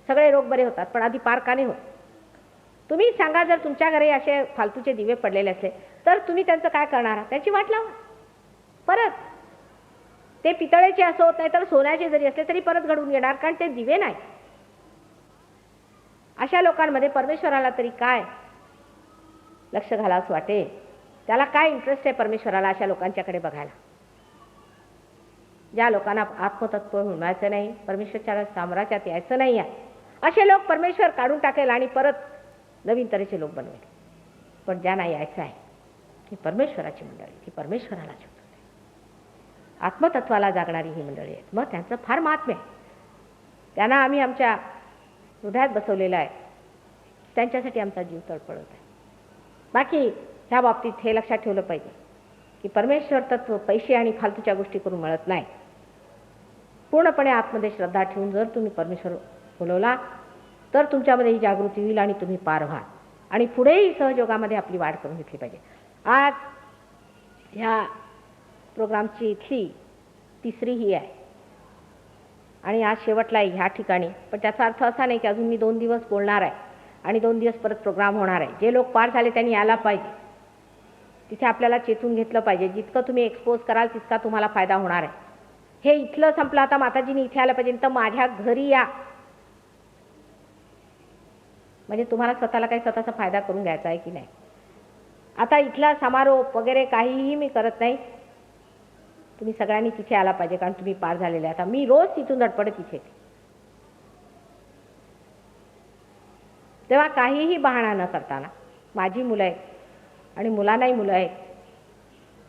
सगळे रोग बरे होतात, पण आधी पार का नाही होत? तुम्ही सांगा, जर तुमच्या घरी असे फालतूचे दिवे पडलेले असले तर तुम्ही त्यांचं काय करणार? त्याची वाट लावा परत. ते पितळेचे असोत नाही तर सोन्याचे जरी असले तरी परत घडवून येणार, कारण ते दिवे नाही. अशा लोकांमध्ये परमेश्वराला तरी काय लक्ष घालावंच वाटेल? त्याला काय इंटरेस्ट आहे परमेश्वराला अशा लोकांच्याकडे बघायला? ज्या लोकांना आत्मतत्व मिळवायचं नाही, परमेश्वराच्या साम्राज्यात यायचं नाही आहे, असे लोक परमेश्वर काढून टाकेल आणि परत नवीन तऱ्हेचे लोक बनवेल. पण ज्यांना यायचं आहे ही परमेश्वराची मंडळी, ती परमेश्वराला झुकते, आत्मतत्वाला जागणारी ही मंडळी आहेत. मग त्यांचं फार महात्म्य आहे. त्यांना आम्ही आमच्या हृदयात बसवलेलं आहे, त्यांच्यासाठी आमचा जीव तळपळत आहे. बाकी ह्या बाबतीत हे लक्षात ठेवलं पाहिजे की परमेश्वर तत्व पैसे आणि फालतूच्या गोष्टी करून मिळत नाही. पूर्णपणे आतमध्ये श्रद्धा ठेवून जर तुम्ही परमेश्वर बोलवला तर तुमच्यामध्ये ही जागृती होईल आणि तुम्ही पार व्हाल आणि पुढेही सहयोगामध्ये आपली वाढ करून घेतली पाहिजे. आज ह्या प्रोग्रामची इथली तिसरी ही आहे आणि आज शेवटला आहे ह्या ठिकाणी. पण त्याचा अर्थ असा नाही की अजून मी 2 दिवस बोलणार आहे आणि 2 दिवस परत प्रोग्राम होणार आहे. जे लोक पार झाले त्यांनी यायला पाहिजे. तिथे आपल्याला चेतून घेतलं पाहिजे. जितकं तुम्ही एक्सपोज कराल तितका तुम्हाला फायदा होणार आहे. हे इथलं संपलं, आता माताजींनी इथे आलं पाहिजे तर माझ्या घरी या. म्हणजे तुम्हाला स्वतःला काही स्वतःचा फायदा करून घ्यायचा आहे की नाही. आता इथला समारोप वगैरे काहीही मी करत नाही. तुम्ही सगळ्यांनी तिथे आला पाहिजे कारण तुम्ही पार झालेले. आता मी रोज तिथून धडपडे तिथे, तेव्हा काहीही बहाणा न करताना माझी मुलं आहेत आणि मुलांनाही मुलं आहेत,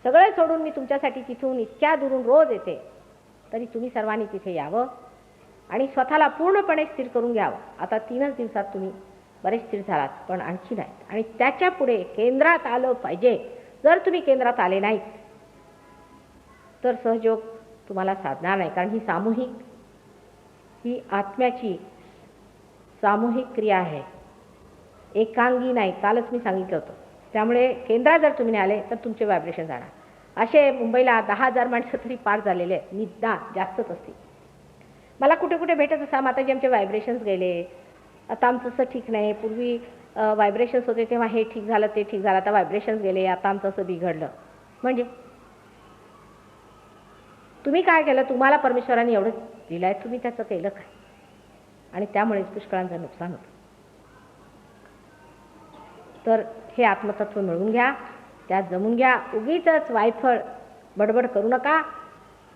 सगळं सोडून मी तुमच्यासाठी तिथून इतक्या दुरून रोज येते. तरी तुम्ही सर्वांनी तिथे यावं आणि स्वतःला पूर्णपणे स्थिर करून घ्यावं. आता 3च दिवसात तुम्ही बरेच स्थिर झालात, पण आणखी नाहीत आणि त्याच्या पुढे केंद्रात आलं पाहिजे. जर तुम्ही केंद्रात आले नाहीत तर सहयोग तुम्हाला साधणार नाही, कारण ही आत्म्याची सामूहिक क्रिया आहे, एकांगी नाही. कालच मी सांगितलं होतं. त्यामुळे केंद्रात जर तुम्ही नाही आले तर तुमचे व्हायब्रेशन जाणार. असे मुंबईला 10,000 माणसं तरी पार झालेले आहेत, निदान जास्तच असतील. मला कुठे कुठे भेटत असा, माताजी आमचे व्हायब्रेशन्स गेले, आता आमचं असं ठीक नाही, पूर्वी व्हायब्रेशन्स होते तेव्हा हे ठीक झालं ते ठीक झालं, आता व्हायब्रेशन्स गेले, आता आमचं असं बिघडलं. म्हणजे तुम्ही काय केलं? तुम्हाला परमेश्वराने एवढं दिलं आहे, तुम्ही त्याचं केलं काय? आणि त्यामुळेच पुष्कळांचं नुकसान होतं. तर हे आत्मतत्व मिळवून घ्या, त्यात जमून घ्या. उगीचच वायफळ बडबड करू नका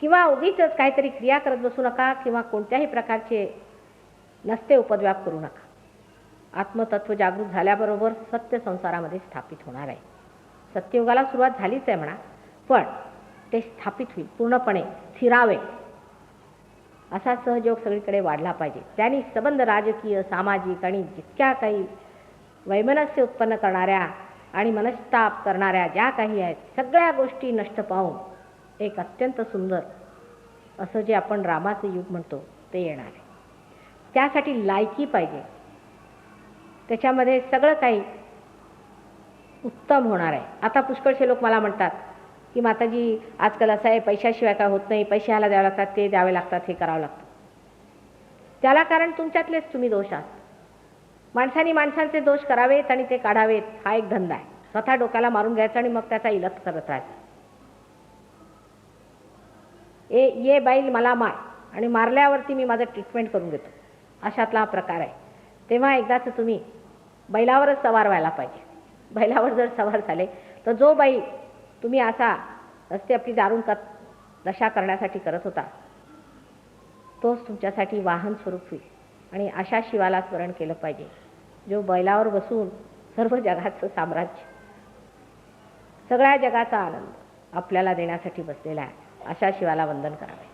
किंवा उगीचच काहीतरी क्रिया करत बसू नका किंवा कोणत्याही प्रकारचे नसते उपद्व्याप करू नका. आत्मतत्व जागृत झाल्याबरोबर सत्य संसारामध्ये स्थापित होणार आहे. सत्ययुगाला सुरुवात झालीच आहे म्हणा, पण ते स्थापित होईल, पूर्णपणे स्थिरावे. असा सहयोग सगळीकडे वाढला पाहिजे. त्यांनी संबंध राजकीय, सामाजिक आणि जितक्या काही वैमनस्य उत्पन्न करणाऱ्या आणि मनस्ताप करणाऱ्या ज्या काही आहेत सगळ्या गोष्टी नष्ट पाहून एक अत्यंत सुंदर असं जे आपण रामाचं युग म्हणतो ते येणार आहे. त्यासाठी लायकी पाहिजे, त्याच्यामध्ये सगळं काही उत्तम होणार आहे. आता पुष्कळसे लोक मला म्हणतात की माताजी आजकाल असं आहे, पैशाशिवाय काय होत नाही, पैसे ह्याला द्यावे लागतात, ते द्यावे लागतात, हे करावं लागतं. त्याला कारण तुमच्यातलेच तुम्ही दोष आहात. माणसांनी माणसांचे दोष करावेत आणि ते काढावेत हा एक धंदा आहे. स्वतः डोक्याला मारून घ्यायचा आणि मग त्याचा इलाज करत राहायचा. ये बैल मला मार आणि मारल्यावरती मी माझं ट्रीटमेंट करून घेतो, अशातला हा प्रकार आहे. तेव्हा एकदाच तुम्ही बैलावरच सवार व्हायला पाहिजे. बैलावर जर सवार झाले तर जो बैल तुम्ही असा रस्ते आपली दारुण दशा करण्यासाठी करत होता तोच तुमच्यासाठी वाहन स्वरूप होईल. आणि अशा शिवाला स्मरण केलं पाहिजे जो बैलावर बसून सर्व जगाचं साम्राज्य, सगळ्या जगाचा आनंद आपल्याला देण्यासाठी बसलेला आहे. अशा शिवाला वंदन करावे.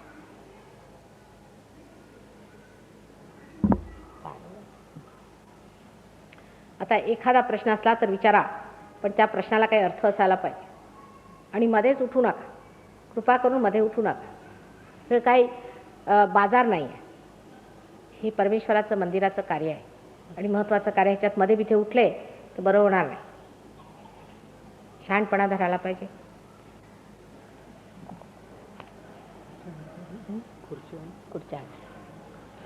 आता एखादा प्रश्न असला तर विचारा, पण त्या प्रश्नाला काही अर्थ असायला पाहिजे आणि मध्येच उठू नका. कृपा करून मध्ये उठू नका. हे काही बाजार नाही आहे, हे परमेश्वराचं मंदिराचं कार्य आहे आणि महत्त्वाचं कार्य. ह्याच्यात मध्ये बिथे उठले तर बरं होणार नाही. शहाणपणा धरायला पाहिजे. खुर्च्या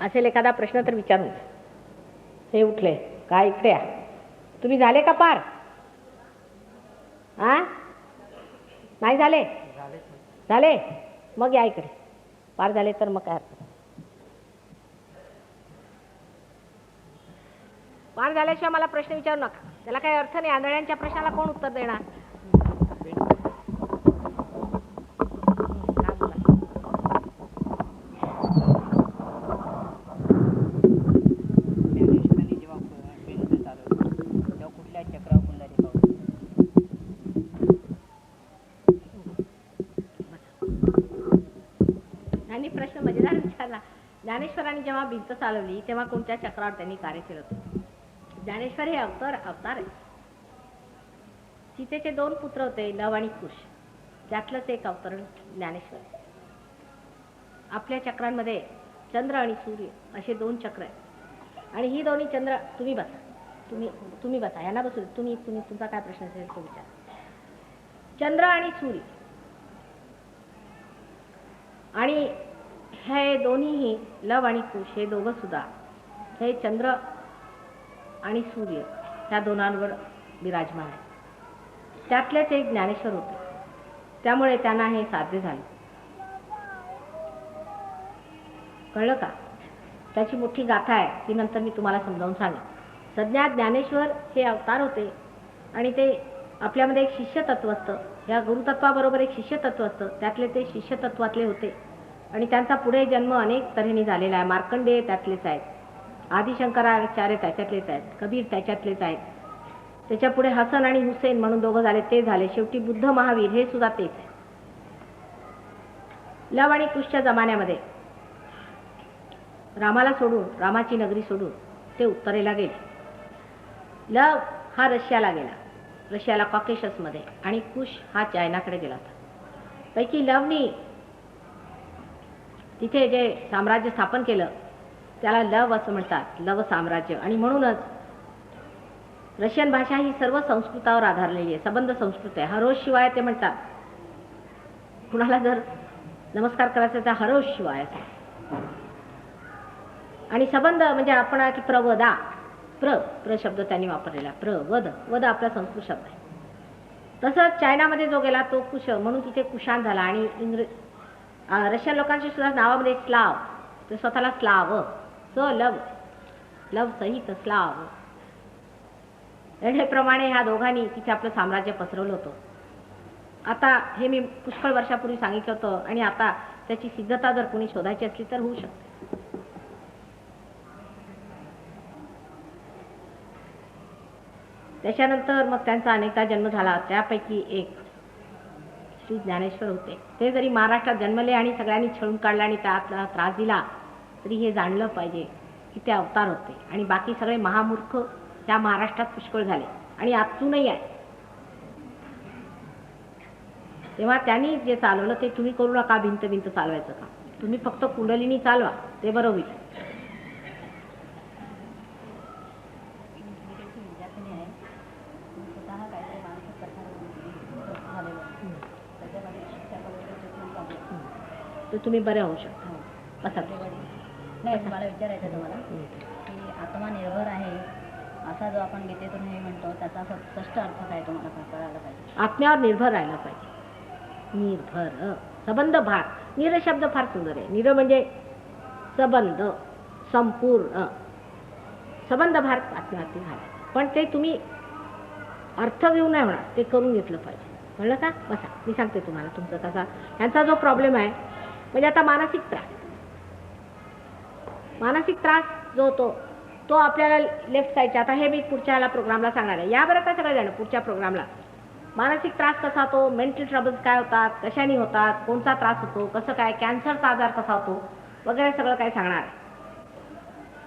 असेल एखादा प्रश्न तर विचारून. हे उठले काय इकडे या, तुम्ही झाले का पार? हा, नाही झाले? झाले? मग या इकडे. पार झाले तर मग काय अर्थ नाही. पार झाल्याशिवाय मला प्रश्न विचारू नका, त्याला काही अर्थ नाही. आंधळ्यांच्या प्रश्नाला कोण उत्तर देणार? त्यांनी प्रश्न मजेदार विचारला. ज्ञानेश्वरांनी जेव्हा भिंत चालवली तेव्हा कोणत्या चक्रावर त्यांनी कार्य केलं होतं? ज्ञानेश्वर हे अवतार आहे. सीतेचे 2 पुत्र होते, लव आणि कुश. त्यातलंच एक अवतरण ज्ञानेश्वर. आपल्या चक्रांमध्ये चंद्र आणि सूर्य असे 2 चक्र आहेत. आणि ही दोन्ही चंद्र, तुम्ही बसा, तुम्ही बसा, यांना बसू. तुम्ही तुमचा काय प्रश्न असेल तो विचार. चंद्र आणि सूर्य आणि हे दोन्हीही लव आणि कुश हे दोघं सुद्धा हे चंद्र आणि सूर्य ह्या दोनांवर विराजमान आहे. त्यातलेच एक ज्ञानेश्वर होते, त्यामुळे त्यांना हे साध्य झाले. कळलं का? त्याची मोठी गाथा आहे, ती नंतर मी तुम्हाला समजावून सांगेन. सज्ञात ज्ञानेश्वर हे अवतार होते आणि ते आपल्यामध्ये एक शिष्यतत्व असतं. या गुरुतत्वाबरोबर एक शिष्यतत्व असतं, त्यातले ते शिष्यतत्वातले होते. आणि त्यांचा पुढे जन्म अनेक तऱ्हेने झालेला आहे. मार्कंडेय त्यातलेच आहेत, आदिशंकराचार्य त्याच्यातलेच आहेत, कबीर त्याच्यातलेच आहेत. त्याच्या पुढे हसन आणि हुसेन म्हणून 2 झाले, ते झाले. शेवटी बुद्ध महावीर हे सुद्धा तेच आहे. लव आणि कुशच्या जमान्यामध्ये रामाला सोडून, रामाची नगरी सोडून ते उत्तरेला गेले. लव हा रशियाला गेला, रशियाला कॉकेशसमध्ये, आणि कुश हा चायनाकडे गेला होता. पैकी लवनी तिथे जे साम्राज्य स्थापन केलं त्याला लव असं म्हणतात, लव साम्राज्य. आणि म्हणूनच रशियन भाषा ही सर्व संस्कृतावर आधारलेली आहे, संबंध संस्कृत आहे. हरोश शिवाय ते म्हणतात. कुणाला जर नमस्कार करायचा तर हरोश शिवाय असं. आणि संबंध म्हणजे आपण की प्रवदा, प्र शब्द त्यांनी वापरलेला, वद आपला संस्कृत शब्द आहे. तसंच चायनामध्ये जो गेला तो कुश, म्हणून तिथे कुशाण झाला. आणि रशियन लोकांची सुद्धा नावामध्ये स्लाव, ते स्वतःला स्लाव, लव सहित स्लाव, याप्रमाणे ह्या दोघांनी तिथे आपलं साम्राज्य पसरवलं होतं. आता हे मी पुष्कळ वर्षापूर्वी सांगितलं होतं, आणि आता त्याची सिद्धता जर कोणी शोधायची असली तर होऊ शकते. त्याच्यानंतर मग त्यांचा अनेकदा जन्म झाला. त्यापैकी एक श्री ज्ञानेश्वर होते. ते जरी महाराष्ट्रात जन्मले आणि सगळ्यांनी छळून काढला आणि त्यातला त्रास दिला, तरी हे जाणलं पाहिजे की ते अवतार होते. आणि बाकी सगळे महामूर्ख त्या महाराष्ट्रात पुष्कळ झाले आणि अजूनही आहे. तेव्हा त्यांनी जे चालवलं ते तुम्ही करू नका. भिंत चालवायचं का, तुम्ही फक्त कुंडलिनी चालवा, ते बरं होईल. तर तुम्ही बरे होऊ शकता. असं नाही, मला विचारायचं तुम्हाला की आत्मा निर्भर आहे असा जो आपण गीतेतून हे म्हणतो, त्याचा स्पष्ट अर्थ काय तुम्हाला कळायला पाहिजे? आत्म्यावर निर्भर राहायला पाहिजे. निर्भर, संबंध भार. निर शब्द फार सुंदर आहे. निर म्हणजे संबंध, संपूर्ण संबंध भार आत्म्यावरती घालायचा. पण ते तुम्ही अर्थ घेऊन नाही होणार, ते करून घेतलं पाहिजे. कळलं का? बसा, मी सांगते तुम्हाला तुमचा कसा. यांचा जो प्रॉब्लेम आहे म्हणजे आता मानसिक त्रास जो होतो तो आपल्याला लेफ्ट साईडच्या, आता हे मी पुढच्या प्रोग्रामला सांगणार आहे. या बरं का सगळेजण पुढच्या प्रोग्रामला. मानसिक त्रास कसा होतो, मेंटल ट्रबल्स काय होतात, कशाने होतात, कोणता त्रास होतो, कसं काय, कॅन्सरचा आजार कसा होतो वगैरे सगळं काय सांगणार आहे.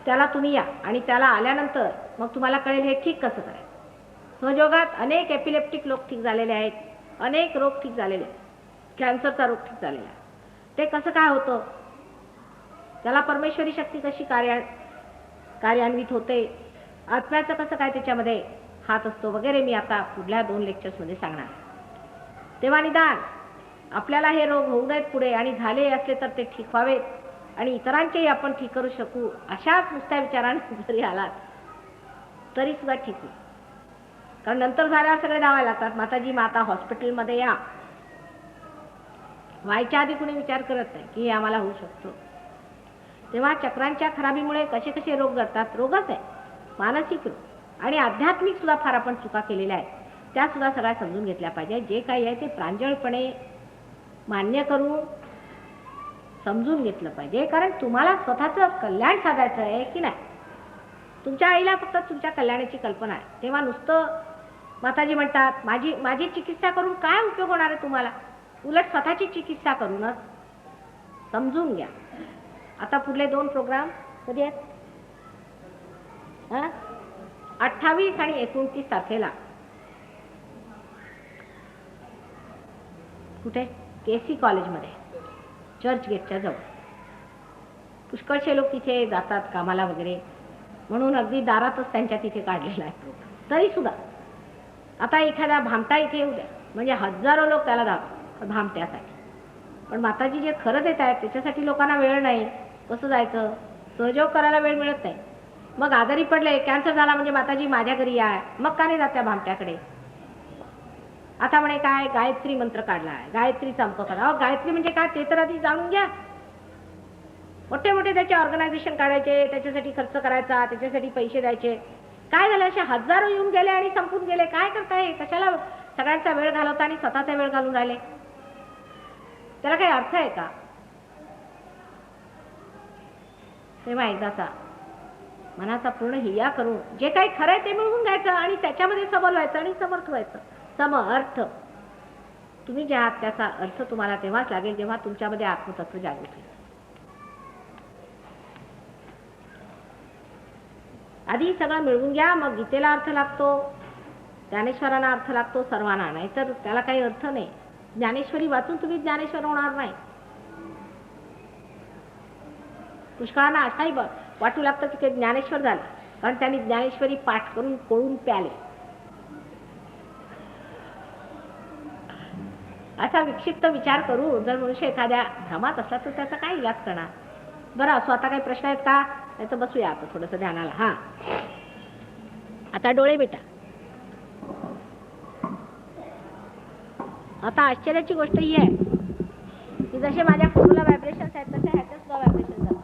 त्याला तुम्ही या आणि त्याला आल्यानंतर मग तुम्हाला कळेल हे ठीक कसं करायचं. संजोगात अनेक एपिलेप्टिक रोग ठीक झालेले आहेत, अनेक रोग ठीक झालेले आहेत, कॅन्सरचा रोग ठीक झालेला आहे. ते कसं काय होतं, त्याला परमेश्वरी शक्ती कशी कार्यान्वित होते, आत्म्याचं कसं काय त्याच्यामध्ये हात असतो वगैरे मी आता पुढल्या 2 लेक्चर्समध्ये सांगणार. तेव्हा निदान आपल्याला हे रोग होऊ नयेत पुढे, आणि झाले असले तर ते ठीक व्हावेत आणि इतरांचेही आपण ठीक करू शकू, अशाच नुसत्या विचाराने जरी आलात तरी सुद्धा ठीक होईल. कारण नंतर झाल्यावर सगळे धावायला लागतात, माताजी माता हॉस्पिटलमध्ये या. व्हायच्या आधी कुणी विचार करत नाही की हे आम्हाला होऊ शकतो. तेव्हा चक्रांच्या खराबीमुळे कसे कसे रोग घडतात. रोगच आहे, मानसिक रोग आणि आध्यात्मिक सुद्धा फार आपण चुका केलेल्या आहेत, त्या सुद्धा सगळ्या समजून घेतल्या पाहिजे. जे काही आहे ते प्रांजळपणे मान्य करून समजून घेतलं पाहिजे. कारण तुम्हाला स्वतःचं कल्याण साधायचं आहे की नाही. तुमच्या आईला फक्त तुमच्या कल्याणाची कल्पना आहे. तेव्हा नुसतं माताजी म्हणतात माझी माझी चिकित्सा करून काय उपयोग होणार आहे तुम्हाला. उलट स्वतःची चिकित्सा करूनच समजून घ्या. आता पुढले 2 प्रोग्राम कधी आहेत? 28 आणि 29 तारखेला. कुठे? केसी कॉलेजमध्ये, चर्चगेटच्या जवळ. पुष्कळशे लोक तिथे जातात कामाला वगैरे, म्हणून अगदी दारातच त्यांच्या तिथे काढलेला आहे प्रोग्राम. तरी सुद्धा आता एखादा भामटा इथे येऊ द्या, म्हणजे हजारो लोक त्याला धावतात भामट्यासाठी. पण माताजी जे खरं देत आहेत त्याच्यासाठी लोकांना वेळ नाही. कसं जायचं? सहयोग करायला वेळ मिळत नाही. मग आजारी पडले, कॅन्सर झाला म्हणजे माताजी माझ्या घरी या, मग का नाही जात त्या भामट्याकडे? आता म्हणे काय गायत्री मंत्र काढला आहे, गायत्रीचा अंक करा. अहो गायत्री म्हणजे काय ते तर आधी जाणून घ्या. मोठे मोठे त्याचे ऑर्गनायझेशन काढायचे, त्याच्यासाठी खर्च करायचा, त्याच्यासाठी पैसे द्यायचे. काय झालं? असे हजारो येऊन गेले आणि संपून गेले. काय करताय? कशाला सगळ्यांचा वेळ घालवता आणि स्वतःचा वेळ घालून राहिले? त्याला काही अर्थ आहे का? तेव्हा एकदाचा मनाचा पूर्ण हिया करून जे काही खरं आहे ते मिळवून घ्यायचं आणि त्याच्यामध्ये सबल व्हायचं आणि समर्थ व्हायचं. सम अर्थ तुम्ही जे आहात त्याचा अर्थ तुम्हाला तेव्हाच लागेल जेव्हा तुमच्यामध्ये आत्मतत्व जागृत होईल. आधी सगळं मिळवून घ्या, मग गीतेला अर्थ लागतो, ज्ञानेश्वरांना अर्थ लागतो, सर्वांना. नाही तर त्याला काही अर्थ नाही. ज्ञानेश्वरी वाचून तुम्ही ज्ञानेश्वर होणार नाही. पुष्कळांना असाही वाटू लागतं की ते ज्ञानेश्वर झाले कारण त्यांनी ज्ञानेश्वरी पाठ करून कोळून प्याले. असा विक्षिप्त विचार करू जर मनुष्य एखाद्या भ्रमात असला तर त्याचा काय इलाज करणार? बरं असो, आता काही प्रश्न आहेत का? नाही तर बसूया आता थोडंसं ध्यानाला. हां, आता डोळे मिटा. आता आश्चर्याची गोष्ट ही आहे की जसे माझ्या फोनला व्हायब्रेशन्स आहेत तसे ह्याचे सुद्धा व्हायब्रेशन्स आहेत.